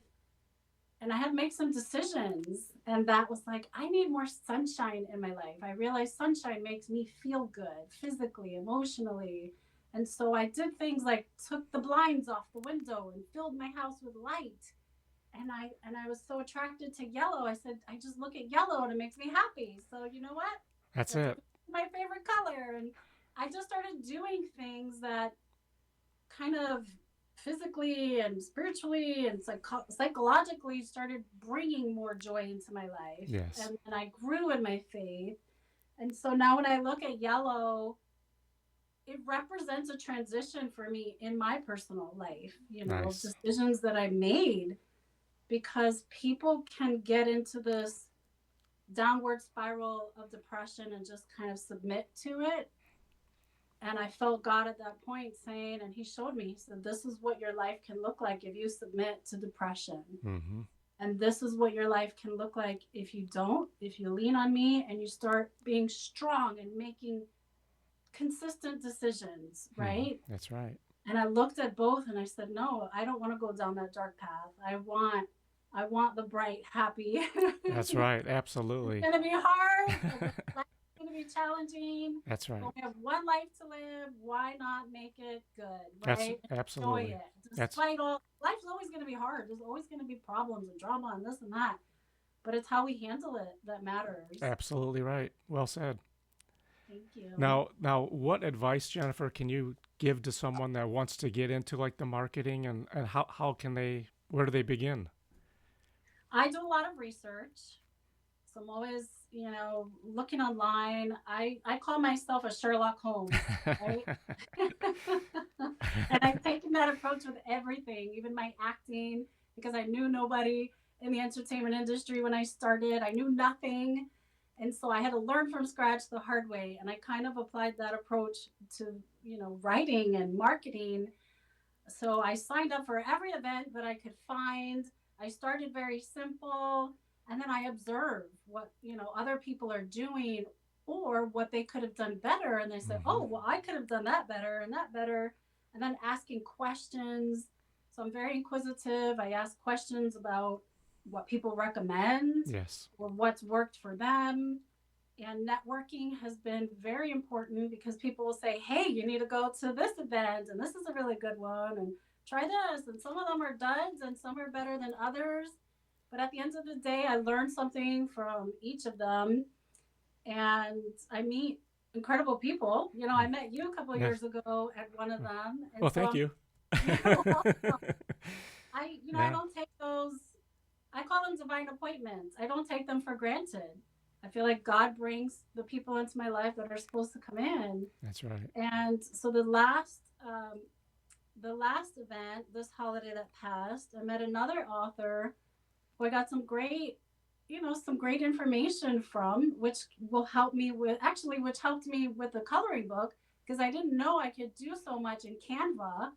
and I had to make some decisions. And that was like, I need more sunshine in my life. I realized sunshine makes me feel good physically, emotionally. And so I did things like took the blinds off the window and filled my house with light. And I was so attracted to yellow. I said, I just look at yellow and it makes me happy. So you know what? That's That's it. my favorite color. And I just started doing things that kind of physically and spiritually and psychologically started bringing more joy into my life. Yes. And I grew in my faith. And so now when I look at yellow, it represents a transition for me in my personal life, Nice. decisions that I made, because people can get into this downward spiral of depression and just kind of submit to it. And I felt God at that point saying, and He showed me, He said, this is what your life can look like if you submit to depression. Mm-hmm. And this is what your life can look like if you don't, if you lean on me and you start being strong and making consistent decisions, Mm-hmm. right? That's right. And I looked at both and I said, no, I don't want to go down that dark path. I want the bright, happy. That's It's right. Absolutely. going to be hard. Life's going to be challenging. That's right. But we have one life to live. Why not make it good, That's right? Enjoy absolutely. it. That's Despite all, life's always going to be hard. There's always going to be problems and drama and this and that. But it's how we handle it that matters. absolutely right. Well said. Thank you. Now, what advice, Jennifer, can you give to someone that wants to get into like the marketing, and how can they, where do they begin? I do a lot of research. So I'm always, looking online. I call myself a Sherlock Holmes, right? And I've taken that approach with everything, even my acting, because I knew nobody in the entertainment industry when I started. I knew nothing. And so I had to learn from scratch the hard way. And I kind of applied that approach to, writing and marketing. So I signed up for every event that I could find. I started very simple, and then I observed what, other people are doing or what they could have done better, and they said, Mm-hmm. "Oh, well, I could have done that better and that better." And then asking questions. So I'm very inquisitive. I ask questions about what people recommend Yes. or what's worked for them. And networking has been very important because people will say, hey, you need to go to this event, and this is a really good one, and try this. And some of them are duds, and some are better than others. But at the end of the day, I learned something from each of them, and I meet incredible people. I met you a couple of Yes. years ago at one of them. And Well, so thank you. you're welcome. I Yeah. don't take those, I call them divine appointments. I don't take them for granted. I feel like God brings the people into my life that are supposed to come in. That's right. And so the last event, this holiday that passed, I met another author who I got some great information from, which will help me with, actually, which helped me with the coloring book because I didn't know I could do so much in Canva.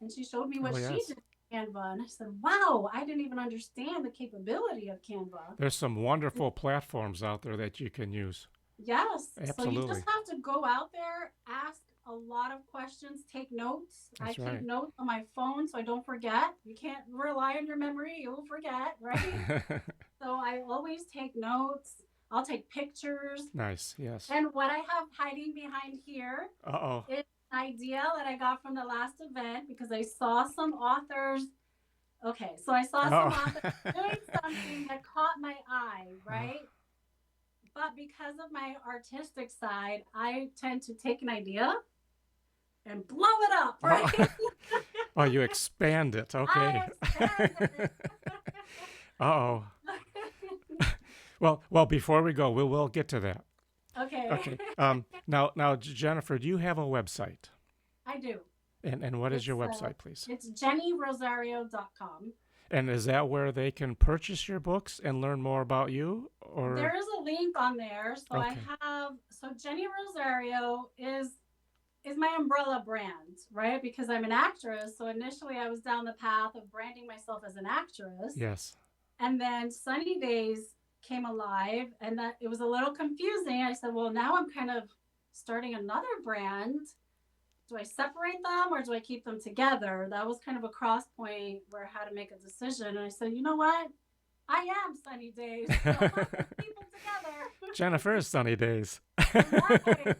And she showed me what Oh she yes. did Canva. And I said, wow, I didn't even understand the capability of Canva. There's some wonderful platforms out there that you can use. Yes. So you just Absolutely. have to go out there, ask a lot of questions, take notes. I That's keep right. notes on my phone so I don't forget. You can't rely on your memory, you'll forget, right? So I always take notes. I'll take pictures. Nice. Yes. And what I have hiding behind here Uh-oh. is an idea that I got from the last event because I saw some authors. Okay, so I saw some Oh. authors doing something that caught my eye, right? But because of my artistic side, I tend to take an idea and blow it up, Oh. right? Oh, you expand it. Okay. I expanded it. Uh-oh. Well, before we go, we'll get to that. Okay. Okay. Now, Jennifer, do you have a website? I do. And what is It's your website, please? it's jennyrosario.com. And is that where they can purchase your books and learn more about you? Or There is a link on there. So I okay. have Jenny Rosario is my umbrella brand, right? Because I'm an actress. So initially I was down the path of branding myself as an actress. Yes. And then Sunny Days came alive and that it was a little confusing. I said, well, now I'm kind of starting another brand. Do I separate them or do I keep them together? That was kind of a cross point where I had to make a decision. And I said, you know what? I am Sunny Days. So let's keep them together. Jennifer's Sunny Days. Right.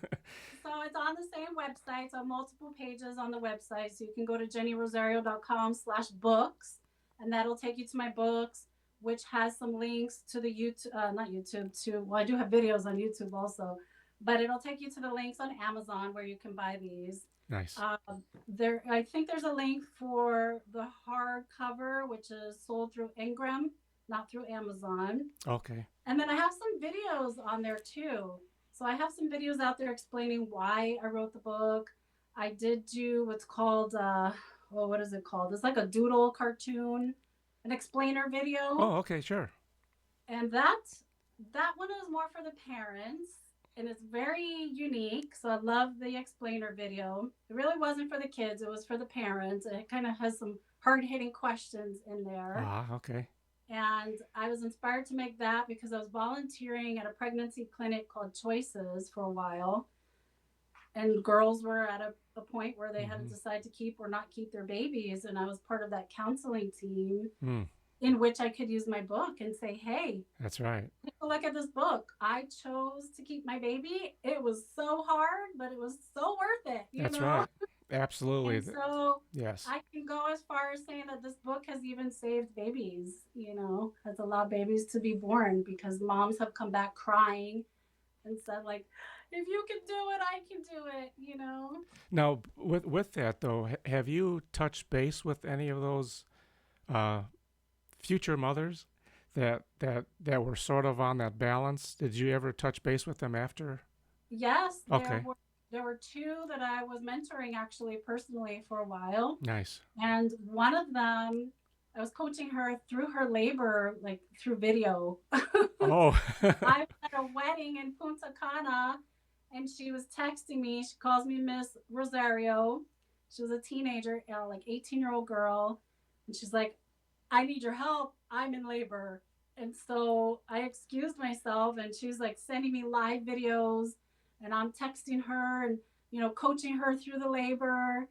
So it's on the same website. So multiple pages on the website. So you can go to jennyrosario.com/books and that'll take you to my books, which has some links to the YouTube, not YouTube, well, I do have videos on YouTube also, but it'll take you to the links on Amazon where you can buy these. Nice. I think there's a link for the hardcover, which is sold through Ingram, not through Amazon. Okay. And then I have some videos on there too. So I have some videos out there explaining why I wrote the book. I did do what's called, what is it called? It's like a doodle cartoon, an explainer video. Oh, okay, sure. And that one is more for the parents and it's very unique. So I love the explainer video. It really wasn't for the kids, it was for the parents. It kind of has some hard-hitting questions in there. Ah, okay. And I was inspired to make that because I was volunteering at a pregnancy clinic called Choices for a while. And girls were at a point where they had to decide to keep or not keep their babies. And I was part of that counseling team in which I could use my book and say, hey, that's right. Take a look at this book. I chose to keep my baby. It was so hard, but it was so worth it. That's know? right. Absolutely. And so yes. I can go as far as saying that this book has even saved babies, has allowed babies to be born because moms have come back crying and said, like, if you can do it, I can do it. Now, with that, though, have you touched base with any of those future mothers that were sort of on that balance? Did you ever touch base with them after? Yes. Okay. There were two that I was mentoring actually personally for a while. Nice. And one of them, I was coaching her through her labor, like through video. Oh. I was at a wedding in Punta Cana and she was texting me. She calls me Miss Rosario. She was a teenager, like 18-year-old girl. And she's like, I need your help. I'm in labor. And so I excused myself and she was like sending me live videos and I'm texting her and, coaching her through the labor.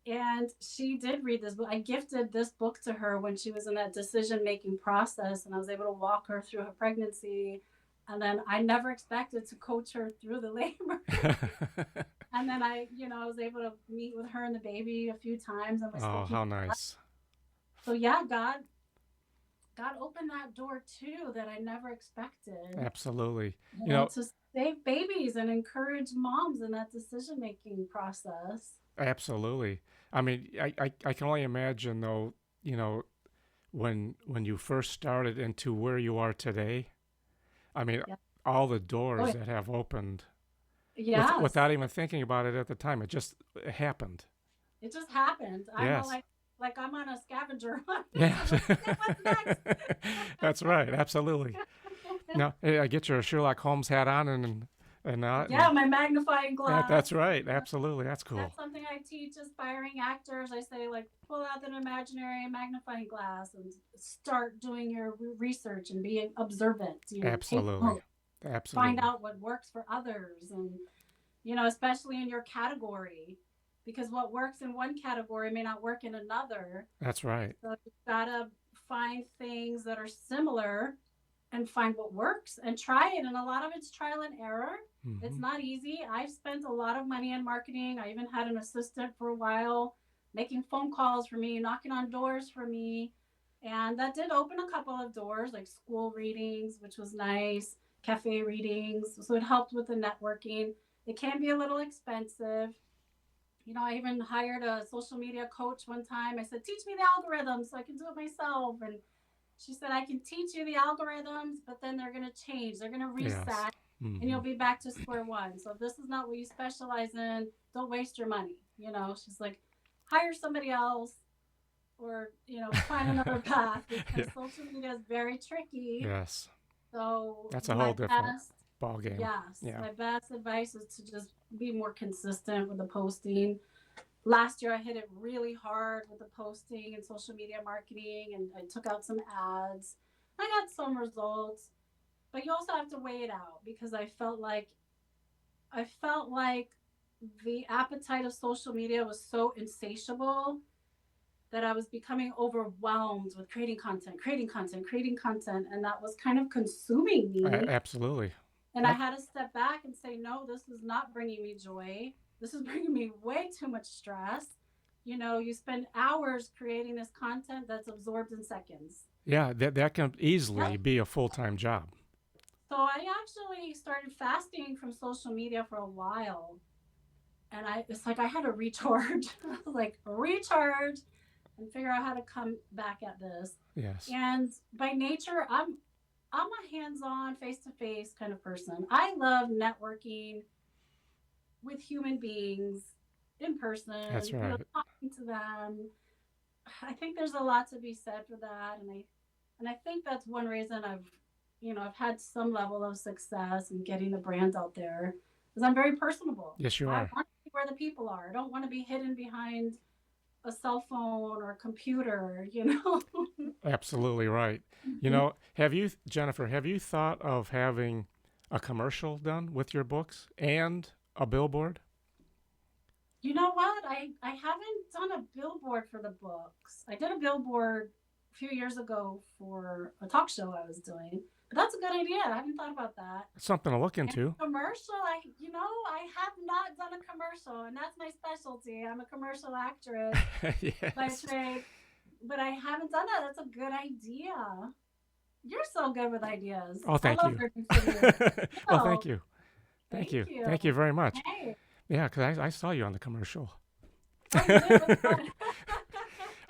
And she did read this book. I gifted this book to her when she was in that decision-making process and I was able to walk her through her pregnancy. And then I never expected to coach her through the labor. And then I was able to meet with her and the baby a few times. And how nice. So yeah, God opened that door too that I never expected. Absolutely. To save babies and encourage moms in that decision-making process. Absolutely. I mean, I can only imagine though, when you first started into where you are today. I mean, all the doors that have opened. Yeah. Without even thinking about it at the time, it just happened. It just happened. Yes. I'm like I'm on a scavenger hunt. Yeah. What's next? That's right. Absolutely. Now, I get your Sherlock Holmes hat on, and And Yeah, my magnifying glass. that's right. Absolutely. That's That's cool. something I teach aspiring actors. I say, like, pull out an imaginary magnifying glass and start doing your research and being observant. Take Absolutely. notes, find Absolutely. out what works for others, and especially in your category, because what works in one category may not work in another. That's right. So you've got to find things that are similar and find what works and try it. And a lot of it's trial and error. It's Hmm. not easy. I've spent a lot of money in marketing. I even had an assistant for a while making phone calls for me, knocking on doors for me. And that did open a couple of doors, like school readings, which was nice, cafe readings. So it helped with the networking. It can be a little expensive. I even hired a social media coach one time. I said, teach me the algorithm so I can do it myself. And she said, I can teach you the algorithms, but then they're going to change. They're going to Yes. reset and Hmm. you'll be back to square one. So if this is not what you specialize in, don't waste your money. She's like, hire somebody else or, find another path because Yeah. social media is very tricky. Yes. So That's a my whole different best, ball game. yes, Yeah. my best advice is to just be more consistent with the posting. Last year I hit it really hard with the posting and social media marketing, and I took out some ads. I got some results, but you also have to weigh it out because I felt like the appetite of social media was so insatiable that I was becoming overwhelmed with creating content, creating content, creating content, and that was kind of consuming me. Absolutely. And I Ab- had to step back and say, no, this is not bringing me joy. This is bringing me way too much stress. You spend hours creating this content that's absorbed in seconds. yeah. That can easily Yep. be a full time job. So I actually started fasting from social media for a while. And it's like I had to recharge. I was like, recharge and figure out how to come back at this. Yes. And by nature, I'm a hands-on, face-to-face kind of person. I love networking with human beings in That's person, right. talking to them. I think there's a lot to be said for that, and I think that's one reason I've had some level of success in getting the brand out there because I'm very personable. Yes, you I are. want to be where the people are. I don't want to be hidden behind a cell phone or a computer. Absolutely right. Have you, Jennifer, have you thought of having a commercial done with your books and a billboard? You know what? I haven't done a billboard for the books. I did a billboard a few years ago for a talk show I was doing. But that's a good idea. I haven't thought about that. Something to look And into. commercial, I have not done a commercial, and that's my specialty. I'm a commercial actress by Yes. trade, but I haven't done that. That's a good idea. You're so good with ideas. Oh, I thank love you. learning from you. Well, thank No, you. Thank thank you. you. Thank you very much. Hey, Yeah, because I saw you on the commercial. oh, you did? Which one?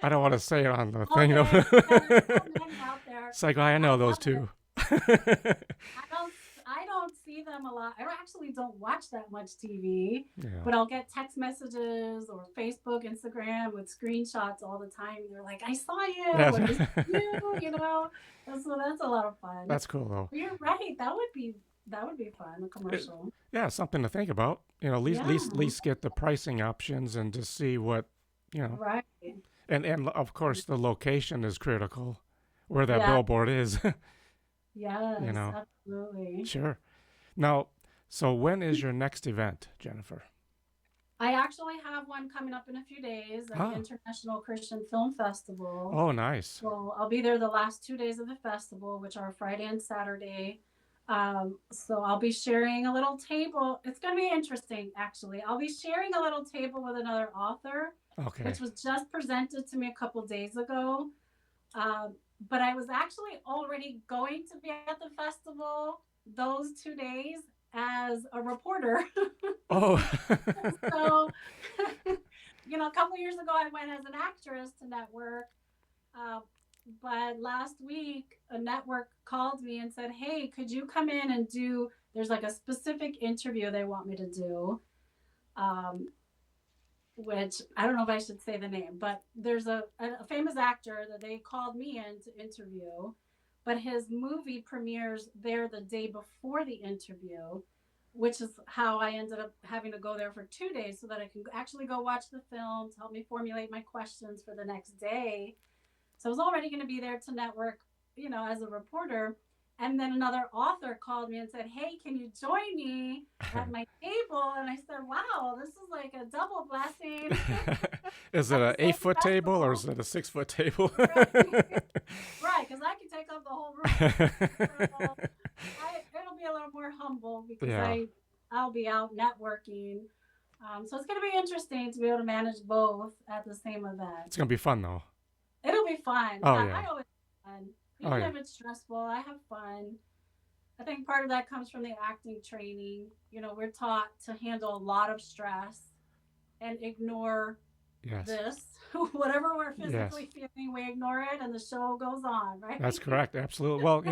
I don't want to say it on the thing. No. Okay, yeah, there's so many out there. It's like, oh, I I know those love it. two. I don't I don't see them a lot. I actually don't watch that much TV, Yeah. but I'll get text messages or Facebook, Instagram with screenshots all the time. They're like, "I saw you," Yes. or "This is you." So that's a lot of fun. That's cool though. But you're right. That would be fun. A It, commercial. yeah, something to think about. At least, Yeah. least get the pricing options and to see what, you know, Right. and of course the location is critical, where that Yeah. billboard is. you Yes. know, Absolutely. sure. Now, so when is your next event, Jennifer? I actually have one coming up in a few days at the Ah, International Christian Film Festival. oh, nice. So I'll be there the last 2 days of the festival, which are Friday and Saturday. So I'll be sharing a little table. It's going to be interesting, actually. I'll be sharing a little table with another author, which Okay. was just presented to me a couple days ago. But I was actually already going to be at the festival those 2 days as a reporter. Oh, So, a couple years ago, I went as an actress to network. Uh, but last week, a network called me and said, "Hey, could you come in and do?" There's like a specific interview they want me to do, um, which I don't know if I should say the name, but there's a famous actor that they called me in to interview, but his movie premieres there the day before the interview, which is how I ended up having to go there for 2 days so that I can actually go watch the film to help me formulate my questions for the next day. So I was already going to be there to network, as a reporter. And then another author called me and said, "Hey, can you join me at my table?" And I said, "Wow, this is like a double blessing Is it at the an same 8 foot table or is festival." it a 6 foot table? Right. Right, because I can take up the whole room. So it'll be a little more humble because Yeah, I'll be out networking. So it's going to be interesting to be able to manage both at the same event. it's gonna be fun though. It'll be fun. Oh I yeah, always have fun. oh Even yeah, if it's stressful, I have fun. I think part of that comes from the acting training. We're taught to handle a lot of stress and ignore yes, this. Whatever we're yes. physically feeling, we ignore it and the show goes on, right? That's correct. Absolutely. Well,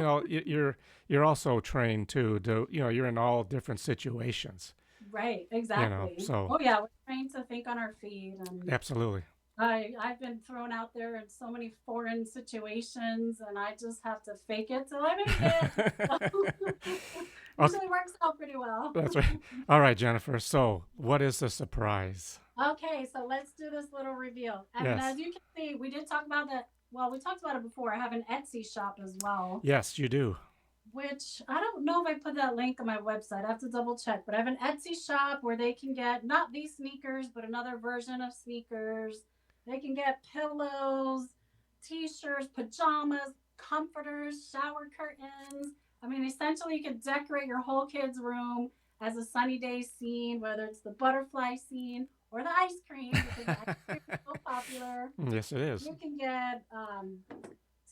you're also trained too. You're in all different situations. Right, exactly. So Oh yeah, we're trained to think on our feet, and absolutely. I've been thrown out there in so many foreign situations, and I just have to fake it till I make it. Okay, Usually works out pretty well. that's right. All right, Jennifer. So, what is the surprise? Okay, so let's do this little reveal. And Yes, as you can see, we did talk about that. Well, we talked about it before. I have an Etsy shop as well, yes, you do. which I don't know if I put that link on my website. I have to double check. But I have an Etsy shop where they can get not these sneakers, but another version of sneakers. They can get pillows, t-shirts, pajamas, comforters, shower curtains. I mean, essentially, you could decorate your whole kid's room as a sunny day scene, whether it's the butterfly scene or the ice cream, because the ice cream is so popular. Yes, it is. You can get,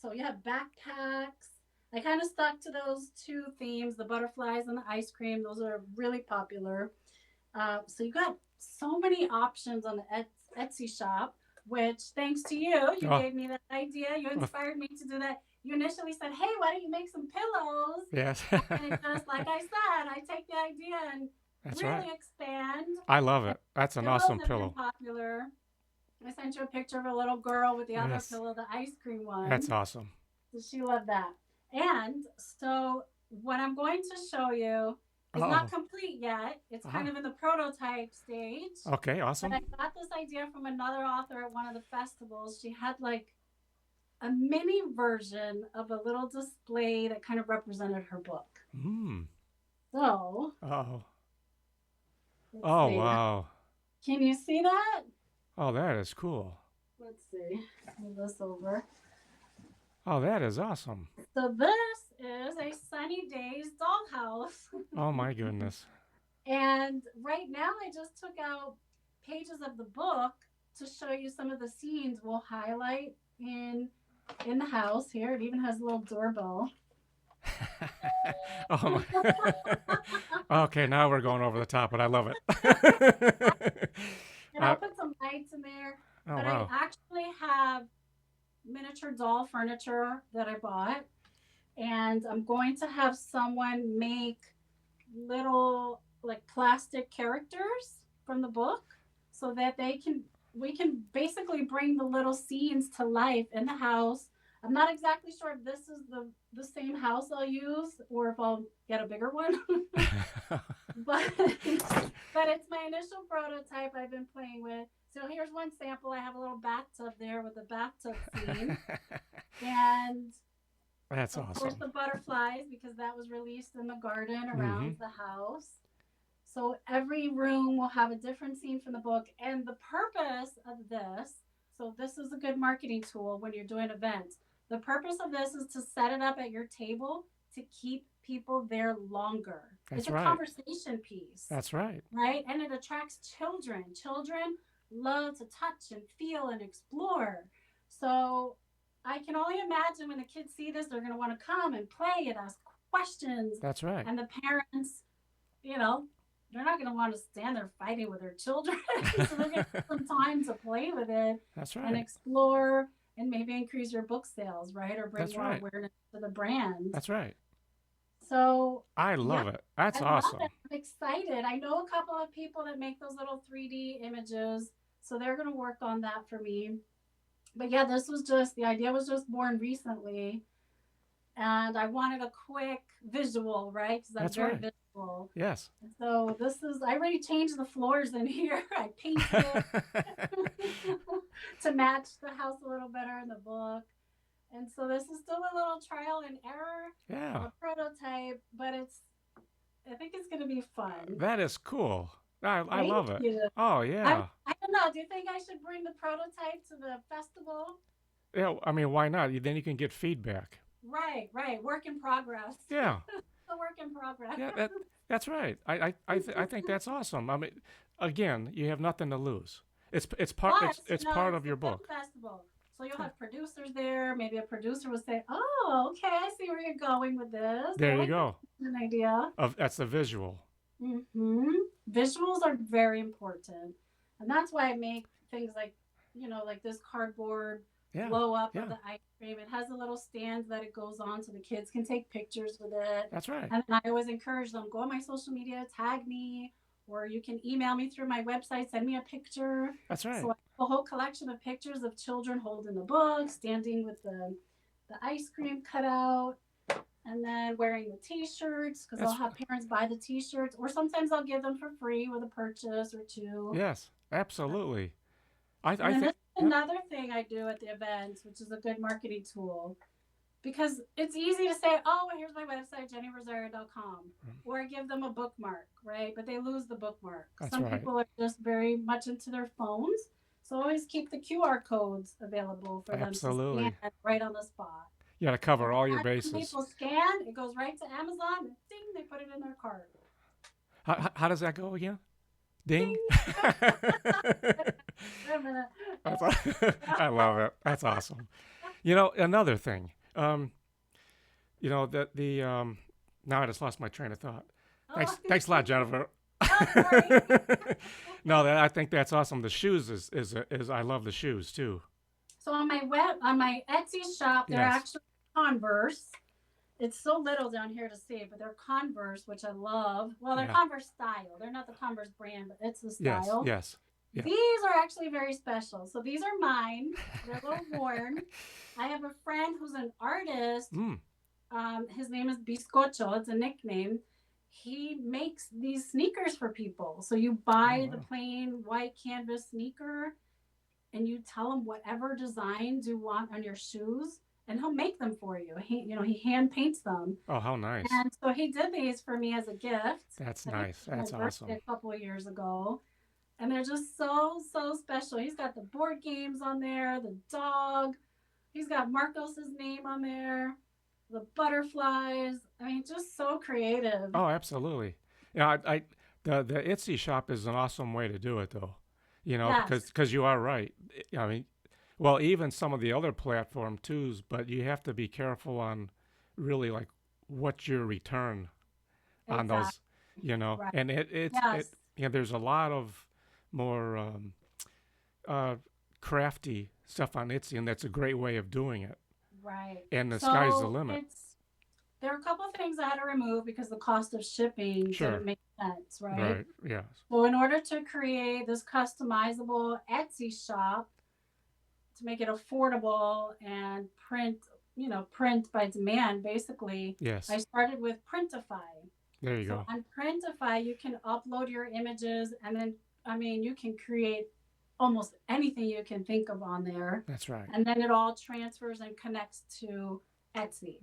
so you have backpacks. I kind of stuck to those two themes, the butterflies and the ice cream. Those are really popular. So you got so many options on the Etsy shop, which thanks to you, you Oh, gave me that idea. You well, inspired me to do that. You initially said, "Hey, why don't you make some pillows?" yes. And just like I said, I take the idea and That's right. really expand. I love And it. That's an pillows awesome have been pillow. popular. I sent you a picture of a little girl with the other Yes, pillow, the ice cream that's one. awesome. So she loved that. And so what I'm going to show you is not Oh, complete yet. It's kind uh-huh. of in the prototype stage. Okay, But awesome. I got this idea from another author at one of the festivals. She had like a mini version of a little display that kind of represented her book. Hmm. So Oh. let's Oh, see. wow. Can you see that? Oh, that is cool. Let's see. Move this over. Oh, that is awesome. So this is a Sunny Days dollhouse. Oh my goodness. And right now I just took out pages of the book to show you some of the scenes we'll highlight in the house. Here it even has a little doorbell. Oh my. Okay, now we're going over the top, but I love it. And I'll put some lights in there. Oh But I wow. actually have miniature doll furniture that I bought. And I'm going to have someone make little like plastic characters from the book so that we can basically bring the little scenes to life in the house. I'm not exactly sure if this is the same house I'll use or if I'll get a bigger one. but but it's my initial prototype I've been playing with. So here's one sample. I have a little bathtub there with a bathtub scene. And That's of course awesome. the butterflies because that was released in the garden Mm-hmm. around the house. So every room will have a different scene from the book. And the purpose of this, so this is a good marketing tool when you're doing events. The purpose of this is to set it up at your table to keep people there longer. That's It's a right. conversation piece, That's right. right? And it attracts children. Children love to touch and feel and explore. So I can only imagine when the kids see this, they're going to want to come and play and ask questions. That's right. And the parents, you know, they're not going to want to stand there fighting with their children. So they're going to have some time to play with it That's and right. explore and maybe increase your book sales, right? Or bring That's more right. awareness to the brand. That's right. So, I yeah, love it. That's I love awesome. it. I'm excited. I know a couple of people that make those little 3D images. So they're going to work on that for me. But yeah, the idea was just born recently. And I wanted a quick visual, right? Because I'm That's very right. visual. beautiful. Yes. And so this is, I already changed the floors in here. I painted it to match the house a little better in the book. And so this is still a little trial and error, Yeah. a prototype, but I think it's going to be fun. That is cool. I Thank love it. you. Oh yeah. I don't know. Do you think I should bring the prototype to the festival? Yeah. I mean, why not? Then you can get feedback. Right, right. Work in progress. Yeah. A work in progress. Yeah. That's right. I think that's awesome. I mean, again, you have nothing to lose. Plus, It's part it's of the your film book. festival. So you'll have producers there. Maybe a producer will say, "Oh, okay, I see where you're going with this. I There you like that go. as an idea." That's the visual. Hmm. Visuals are very important, and that's why I make things like, like this cardboard Yeah. blow up of Yeah. the ice cream. It has a little stand that it goes on, so the kids can take pictures with it. That's right. And I always encourage them, go on my social media, tag me, or you can email me through my website, send me a picture. That's right. So I have a whole collection of pictures of children holding the book, standing with the ice cream cut out, and then wearing the t-shirts, because I'll That's have parents buy the t-shirts, or sometimes I'll give them for free with a purchase or two. yes. Absolutely. And I then think. this is Yep. another thing I do at the events, which is a good marketing tool, because it's easy to say, oh, well, here's my website, jennyrosario.com, or I give them a bookmark, right? But they lose the bookmark. That's Some right. people are just very much into their phones, so always keep the QR codes available for them to Absolutely. scan right on the spot. You got to And cover all your when bases. people scan, it goes right to Amazon, and ding, they put it in their cart. How does that go again? Ding. I love it. That's awesome. Another thing. That the now I just lost my train of thought. Thanks a lot, Jennifer. No, I think that's awesome. The shoes is I love the shoes too. So on my Etsy shop, they're Yes. actually Converse. It's so little down here to see, but they're Converse, which I love. Well, they're Yeah. Converse style. They're not the Converse brand, but it's the Yes. style. Yes. Yeah. These are actually very special. So these are mine. They're a little worn. I have a friend who's an artist. Mm. His name is Biscocho. It's a nickname. He makes these sneakers for people. So you buy the plain white canvas sneaker, and you tell him whatever designs you want on your shoes, and he'll make them for you. He hand paints them. Oh, how nice. And so he did these for me as a gift. That's nice. That's awesome. A couple of years ago. And they're just so, so special. He's got the board games on there, the dog. He's got Marcos's name on there, the butterflies. I mean, just so creative. Oh, absolutely. Yeah, the Etsy shop is an awesome way to do it, though. Yes. Because you are right. I mean, well, even some of the other platform too, but you have to be careful on really like what your return on those, Right. and Yes. there's a lot of more crafty stuff on Etsy, and that's a great way of doing it. Right. And the sky's the limit. There are a couple of things I had to remove because the cost of shipping didn't make sense, right? Right. Yes. So in order to create this customizable Etsy shop to make it affordable and print by demand, basically, Yes. I started with Printify. There you go. On Printify, you can upload your images, and then, you can create almost anything you can think of on there. That's right. And then it all transfers and connects to Etsy.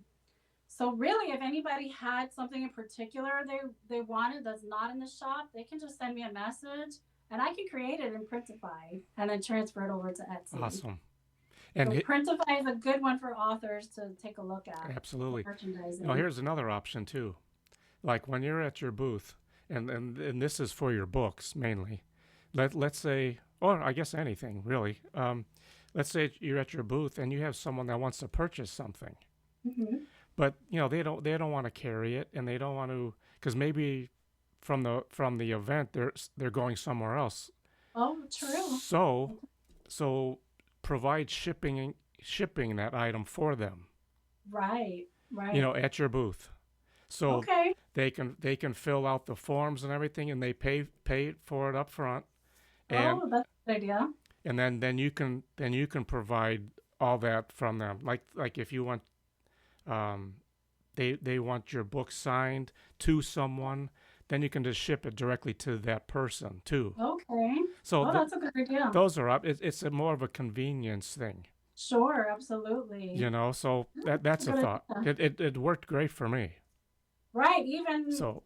So really, if anybody had something in particular they wanted that's not in the shop, they can just send me a message, and I can create it in Printify and then transfer it over to Etsy. Awesome. And so Printify is a good one for authors to take a look at. Absolutely. Merchandising. Now here's another option too. Like when you're at your booth, and this is for your books mainly. Let's say, or I guess anything really. Let's say you're at your booth and you have someone that wants to purchase something, but they don't want to carry it, and they don't want to, because maybe from the event they're going somewhere else. Oh, true. So provide shipping that item for them. Right. At your booth. So okay. they can fill out the forms and everything, and they pay for it up front. And, that's a good idea. And then you can provide all that from them. Like if you want, they want your book signed to someone, then you can just ship it directly to that person too. Okay. So Oh, that's a good idea. those are up. It's a more of a convenience thing, Sure, absolutely. So Yeah, that's a that's a good thought. idea. It worked great for me. Right. Even So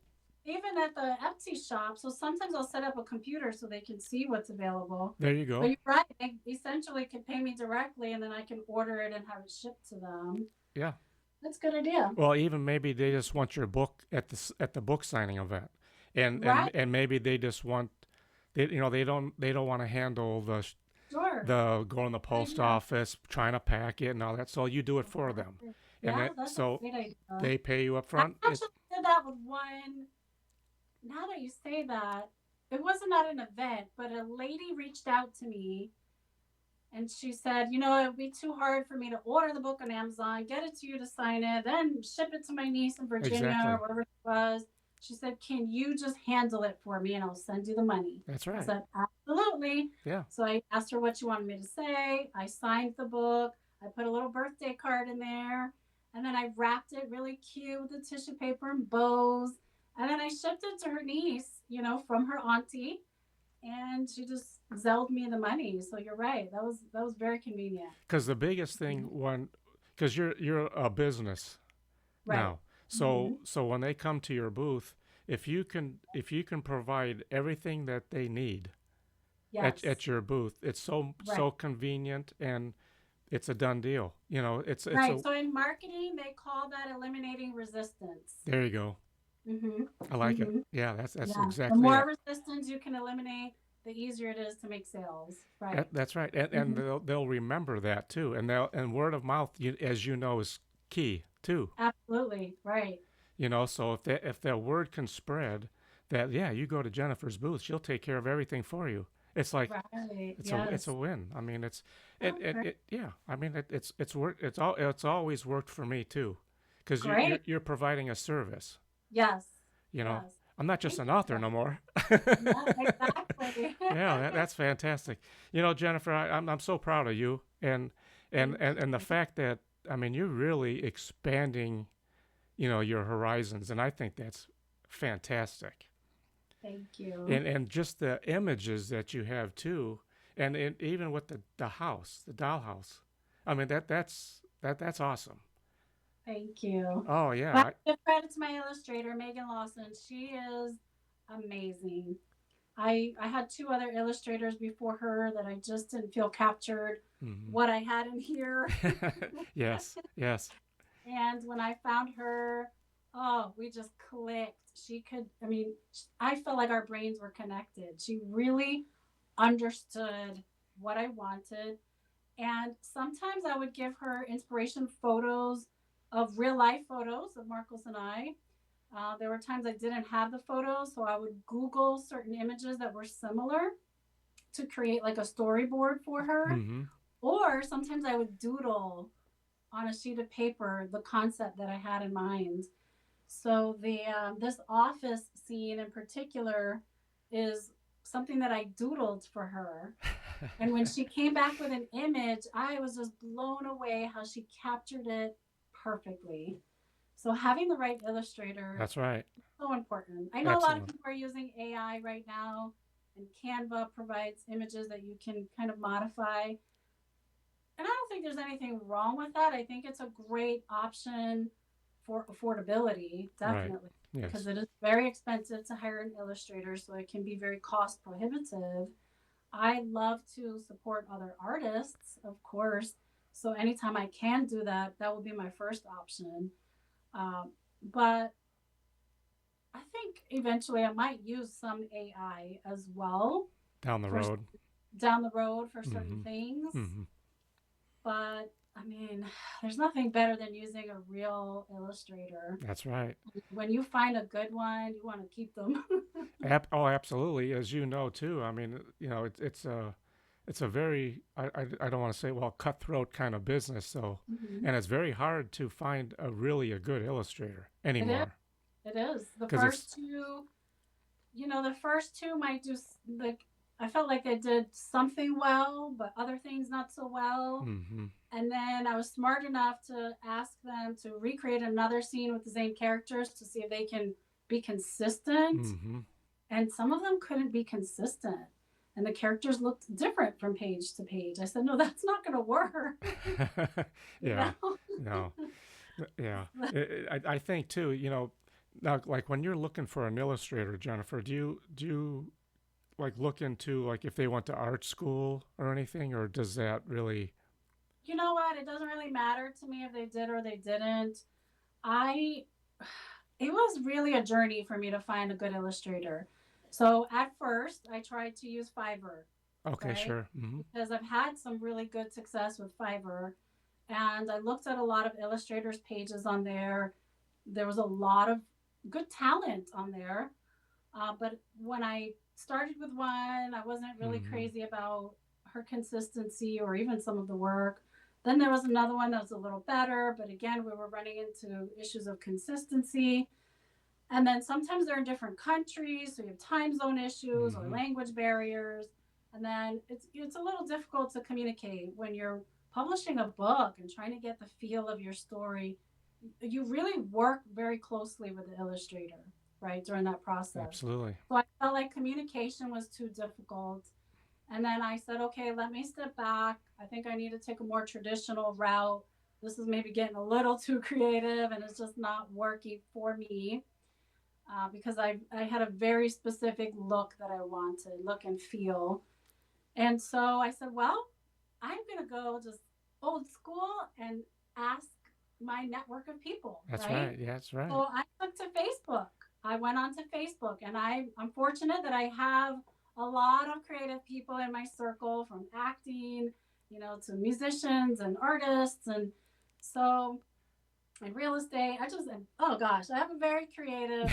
even at the Etsy shop. So sometimes I'll set up a computer so they can see what's available. there you But go. you're right. They essentially can pay me directly and then I can order it and have it shipped to them. Yeah. That's a good idea. Well, even maybe they just want your book at the book signing event, Right. and maybe they just want they don't want to handle Sure. the going to the Good post idea. office trying to pack it and all that. So you do it for them, Exactly. and Yeah, that that's a so great idea. they pay you up I front. actually did that with one. Now that you say that, it wasn't at an event, but a lady reached out to me and she said, it would be too hard for me to order the book on Amazon, get it to you to sign it, then ship it to my niece in Virginia or Exactly. wherever she was. She said, can you just handle it for me and I'll send you the money? That's I right. said, absolutely. Yeah. So I asked her what she wanted me to say. I signed the book. I put a little birthday card in there. And then I wrapped it really cute with the tissue paper and bows. And then I shipped it to her niece, from her auntie, and she just zelled me the money. So you're right. That was very convenient. Because the biggest thing Mhm. because you're a business Right. now, Mm-hmm. so when they come to your booth, if you can provide everything that they need Yes. at your booth, it's so Right. convenient and it's a done deal. It's Right. a So in marketing, they call that eliminating resistance. there you go. Mm-hmm. I like it. Mm-hmm. Yeah, that's Yeah. The exactly more it. resistance you can eliminate, the easier it is to make sales. Right. That's right, and Mm-hmm. they'll remember that too, and word of mouth, as you know, is key too. Absolutely. Right. So if that word can spread, that yeah, you go to Jennifer's booth, she'll take care of everything for you. It's like Right. it's a Yes. win. I mean, Oh, great. yeah. I mean, it's worked. It's always worked for me too, because Great. you're providing a service. Yes. You know, Yes. I'm not just Thank an you. author no more. Yeah, exactly. Yeah, that's fantastic. Jennifer, I'm so proud of you, Thank and the you. fact that I mean you're really expanding, your horizons, and I think that's fantastic. Thank you. And just the images that you have too, and even with the house, the dollhouse. I mean that's awesome. Thank you. Oh yeah, Well, I give credit to my illustrator, Megan Lawson. She is amazing. I had two other illustrators before her that I just didn't feel captured mhm. what I had in here. Yes, yes, And when I found her, oh, we just clicked. She could, I mean, I felt like our brains were connected. She really understood what I wanted. And sometimes I would give her inspiration photos of real life photos of Marcos and I. There were times I didn't have the photos, so I would Google certain images that were similar to create like a storyboard for her. hmm Or sometimes I would doodle on a sheet of paper the concept that I had in mind. So the this office scene in particular is something that I doodled for her. And when she came back with an image, I was just blown away how she captured it perfectly. So having the right illustrator That's right. is so important. I know a lot of Excellent. people are using AI right now, and Canva provides images that you can kind of modify. And I don't think there's anything wrong with that. I think it's a great option for affordability, Right. definitely, because Yes. it is very expensive to hire an illustrator, so it can be very cost prohibitive. I love to support other artists, of course. So anytime I can do that, that will be my first option. But I think eventually I might use some AI as well Down the for road. down the road for certain hmm things. hmm But I mean, there's nothing better than using a real illustrator. That's right. When you find a good one, you want to keep them. Absolutely. As you know too. I mean, it's a very I don't want to say well cutthroat kind of business. So, Mhm. and it's very hard to find a good illustrator It is. anymore It is. The because it's first two, the first two might do like I felt like they did something well, but other things not so well. hmm And then I was smart enough to ask them to recreate another scene with the same characters to see if they can be consistent, Mm-hmm. and some of them couldn't be consistent. And the characters looked different from page to page. I said, no, that's not going to work. you Yeah. know? No. Yeah. I think too, now like when you're looking for an illustrator, Jennifer, do you like look into like if they went to art school or anything, or does that really? You know what? It doesn't really matter to me if they did or they didn't. I it was really a journey for me to find a good illustrator. So at first, I tried to use Fiverr, Okay, right? sure. Mm-hmm. Because I've had some really good success with Fiverr. And I looked at a lot of illustrators' pages on there. There was a lot of good talent on there. But when I started with one, I wasn't really Mm-hmm. crazy about her consistency or even some of the work. Then there was another one that was a little better, but again, we were running into issues of consistency. And then sometimes they're in different countries, so you have time zone issues or Mm-hmm. language barriers. And then it's a little difficult to communicate when you're publishing a book and trying to get the feel of your story. You really work very closely with the illustrator, right, during that process. Absolutely. So I felt like communication was too difficult. And then I said, okay, let me step back. I think I need to take a more traditional route. This is maybe getting a little too creative and it's just not working for me because I had a very specific look that I wanted, look and feel. And so I said, well, I'm going to go just old school and ask my network of people, That's right? right. Yeah, that's right. So I took to Facebook. I went on to Facebook, and I'm fortunate that I have a lot of creative people in my circle, from acting, to musicians and artists, and so in real estate, oh gosh, I have a very creative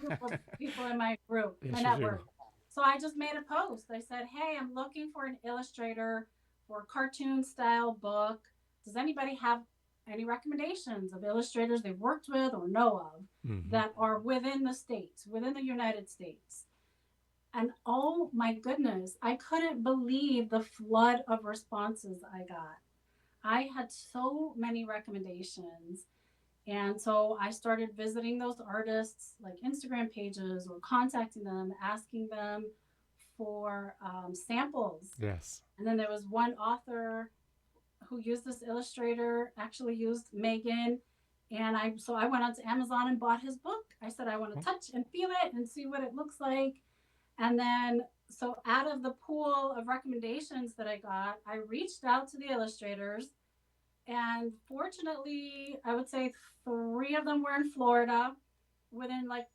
group of people in my group, my Yes, you do. network. So I just made a post. I said, hey, I'm looking for an illustrator for a cartoon style book. Does anybody have any recommendations of illustrators they've worked with or know of Mm-hmm. that are within the States, within the United States? And oh my goodness, I couldn't believe the flood of responses I got. I had so many recommendations. And so I started visiting those artists, like Instagram pages, or contacting them, asking them for samples. Yes. And then there was one author who used this illustrator, actually used Megan. And I went on to Amazon and bought his book. I said, I want to Oh, touch and feel it and see what it looks like. And then, so out of the pool of recommendations that I got, I reached out to the illustrators, and fortunately, I would say three of them were in Florida within like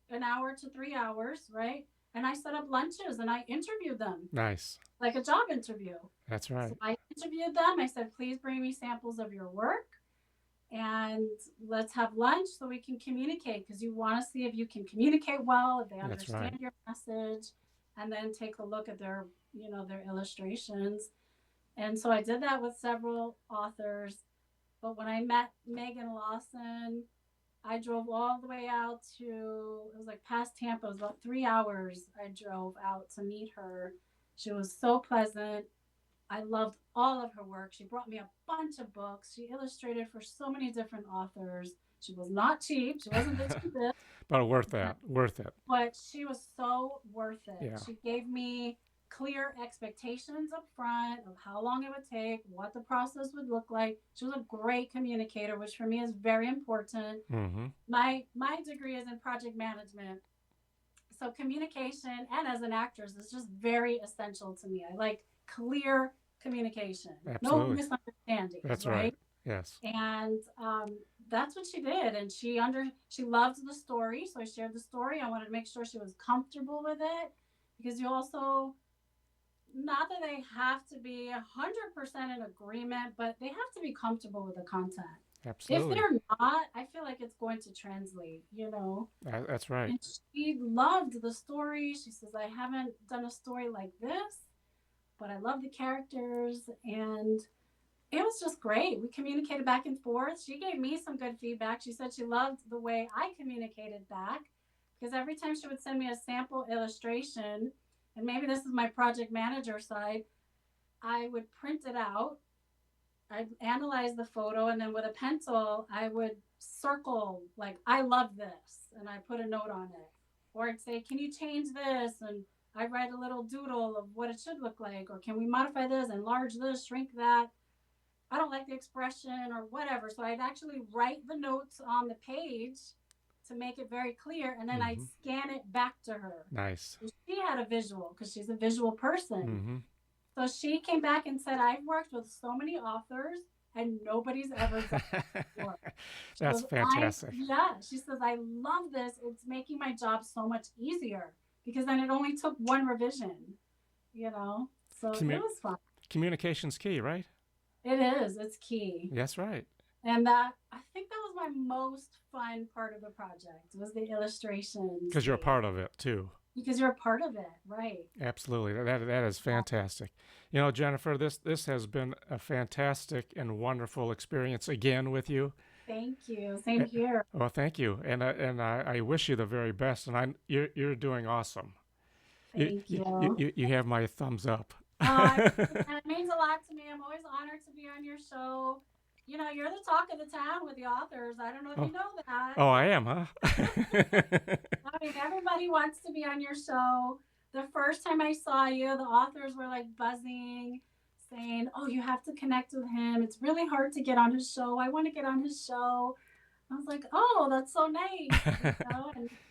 an hour to 3 hours, right? And I set up lunches and I interviewed them nice. like a job interview. That's So right. I interviewed them. I said, please bring me samples of your work and let's have lunch so we can communicate, because you want to see if you can communicate well, if they That's right. understand your message, and then take a look at their illustrations. And so I did that with several authors. But when I met Megan Lawson, I drove all the way out to, it was like past Tampa. It was about 3 hours I drove out to meet her. She was so pleasant. I loved all of her work. She brought me a bunch of books. She illustrated for so many different authors. She was not cheap. She wasn't the cheapest, But worth that. Worth it. but she was so worth it. Yeah. She gave me clear expectations up front of how long it would take, what the process would look like. She was a great communicator, which for me is very important. Mm-hmm. My degree is in project management. So communication, and as an actress, is just very essential to me. I like clear communication, no Absolutely. misunderstandings, That's right. right? Yes. And that's what she did. And she loved the story, so I shared the story. I wanted to make sure she was comfortable with it, because you also, not that they have to be 100% in agreement, but they have to be comfortable with the content. If Absolutely. they're not, I feel like it's going to translate. That's right. And she loved the story. She says, I haven't done a story like this, but I love the characters. And it was just great. We communicated back and forth. She gave me some good feedback. She said she loved the way I communicated back, because every time she would send me a sample illustration, and maybe this is my project manager side, I would print it out. I'd analyze the photo, and then with a pencil, I would circle like I love this and I put a note on it. Or I'd say, can you change this? And I write a little doodle of what it should look like. Or can we modify this, enlarge this, shrink that? I don't like the expression or whatever. So I'd actually write the notes on the page to make it very clear, and then I'd Mm-hmm. scan it back to her. Nice. So she had a visual because she's a visual person. Mm-hmm. So she came back and said, I've worked with so many authors and nobody's ever done it before. She That's goes, fantastic. yeah, she says, I love this. It's making my job so much easier because then it only took one revision, you know? So it Commu- was fun. Communication's key, right? It is. It's key. That's right. And that, I think that was my most fun part of the project was the illustrations. Because you're a part of it too. Because you're a part of it, right? Absolutely. That is fantastic. You know, Jennifer, this has been a fantastic and wonderful experience again with you. Thank you. Same here. Well, thank you, and I wish you the very best. And you're doing awesome. Thank you. You have my thumbs up. And it means a lot to me. I'm always honored to be on your show. You know, you're the talk of the town with the authors. I don't know if you know that. Oh, I am, huh? I mean, everybody wants to be on your show. The first time I saw you, the authors were like buzzing, saying, oh, you have to connect with him. It's really hard to get on his show. I want to get on his show. I was like, oh, that's so nice.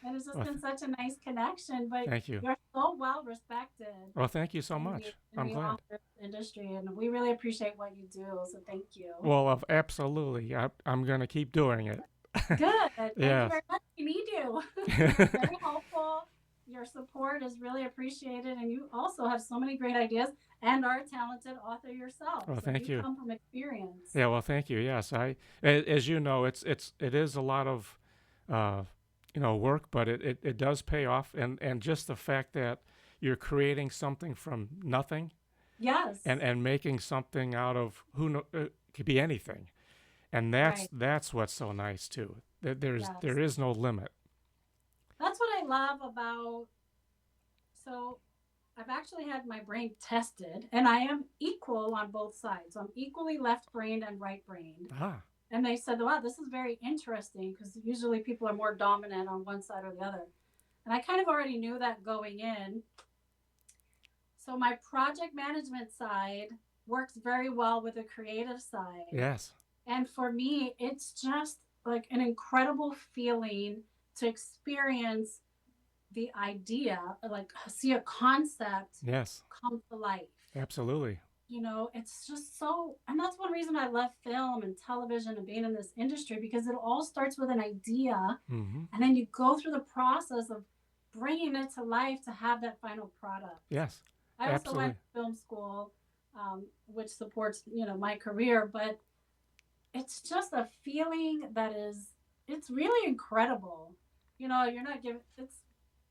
And it's just been such a nice connection. But thank you. You're so well respected. Well, thank you so much. I'm glad. Author industry, and we really appreciate what you do. So thank you. Well, absolutely. I'm going to keep doing it. Good. Thank you Yeah. very much. We need you. Very helpful. Your support is really appreciated, and you also have so many great ideas and are a talented author yourself. Well, so thank you. Come from experience. Yeah, well, thank you. Yes, as you know, it is a lot of, work, but it does pay off, and just the fact that you're creating something from nothing, Yes. and making something out of could be anything, and that's what's so nice too. There is no limit. That's what I love about. So I've actually had my brain tested, and I am equal on both sides. So I'm equally left-brained and right-brained. Ah. And they said, wow, this is very interesting because usually people are more dominant on one side or the other. And I kind of already knew that going in. So my project management side works very well with the creative side. Yes. And for me, it's just like an incredible feeling to experience the idea, like see a concept come to life. Absolutely. You know, it's just so, and that's one reason I love film and television and being in this industry, because it all starts with an idea, and then you go through the process of bringing it to life to have that final product. Yes. I also went to film school, which supports, my career, but it's just a feeling that it's really incredible. You're not giving,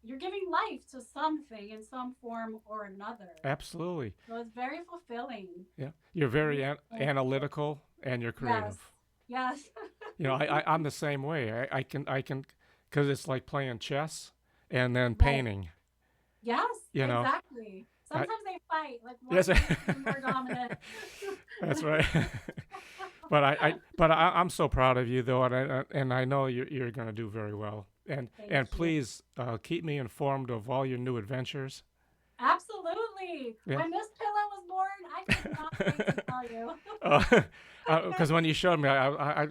you're giving life to something in some form or another. Absolutely. So it's very fulfilling. Yeah. You're very analytical, and you're creative. Yes. I'm the same way. I can, because it's like playing chess and then painting. Yes, exactly. Sometimes they fight, like one is more dominant. That's right. But I'm so proud of you, though, and I know you're going to do very well. And please keep me informed of all your new adventures. Absolutely. Yeah. When this pillow was born, I could not wait to tell you. Because when you showed me, I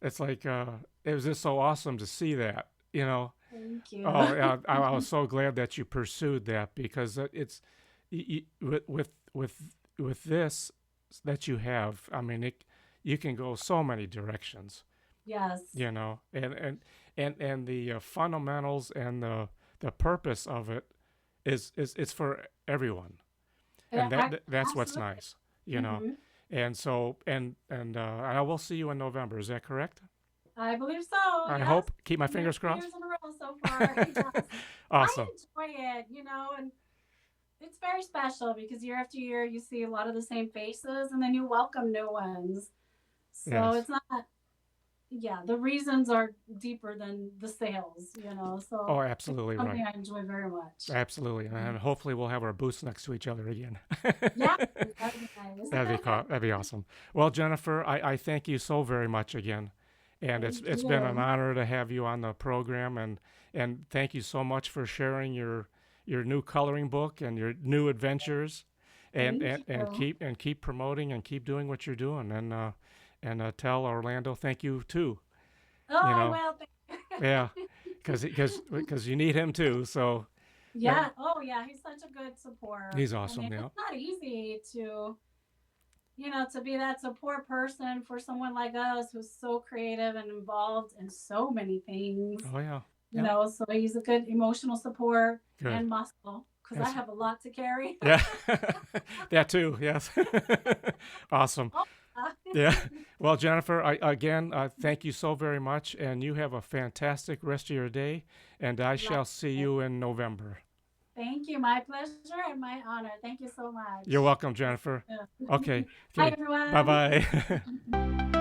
it's like it was just so awesome to see that. Thank you. Oh yeah, I was so glad that you pursued that, because it's with this that you have. I mean, you can go so many directions. Yes. And the fundamentals and the purpose of it is it's for everyone, and that's what's nice, And so and I will see you in November. Is that correct? I believe so. I hope. Keep my fingers crossed. Fingers in a row so far. Yes. Awesome. I enjoy it, and it's very special because year after year you see a lot of the same faces, and then you welcome new ones. So it's not. Yeah, the reasons are deeper than the sales, So oh, absolutely it's something I enjoy very much. Absolutely, and hopefully we'll have our booths next to each other again. Yeah, that'd be nice. That'd be awesome. Well, Jennifer, I thank you so very much again, And Thank it's been an you. honor to have you on the program, and thank you so much for sharing your new coloring book and your new adventures, Thank you. and keep promoting and keep doing what you're doing, and tell Orlando thank you too. Oh, You I know, will. yeah, because you need him too. So Yeah. Oh, yeah. He's such a good support. he's I mean, awesome. Yeah. it's not easy to, to be that support person for someone like us who's so creative and involved in so many things. Oh yeah. You Yeah. know, so he's a good emotional support Good. and muscle because I Yes. have a lot to carry. Yeah. That too. Yes. Awesome. Oh, Yeah. Well, Jennifer, again, thank you so very much, and you have a fantastic rest of your day. And I shall see likewise. you in November. Thank you. My pleasure and my honor. Thank you so You're much. welcome, Jennifer. Yeah. Okay. Bye, Okay. Bye everyone. bye.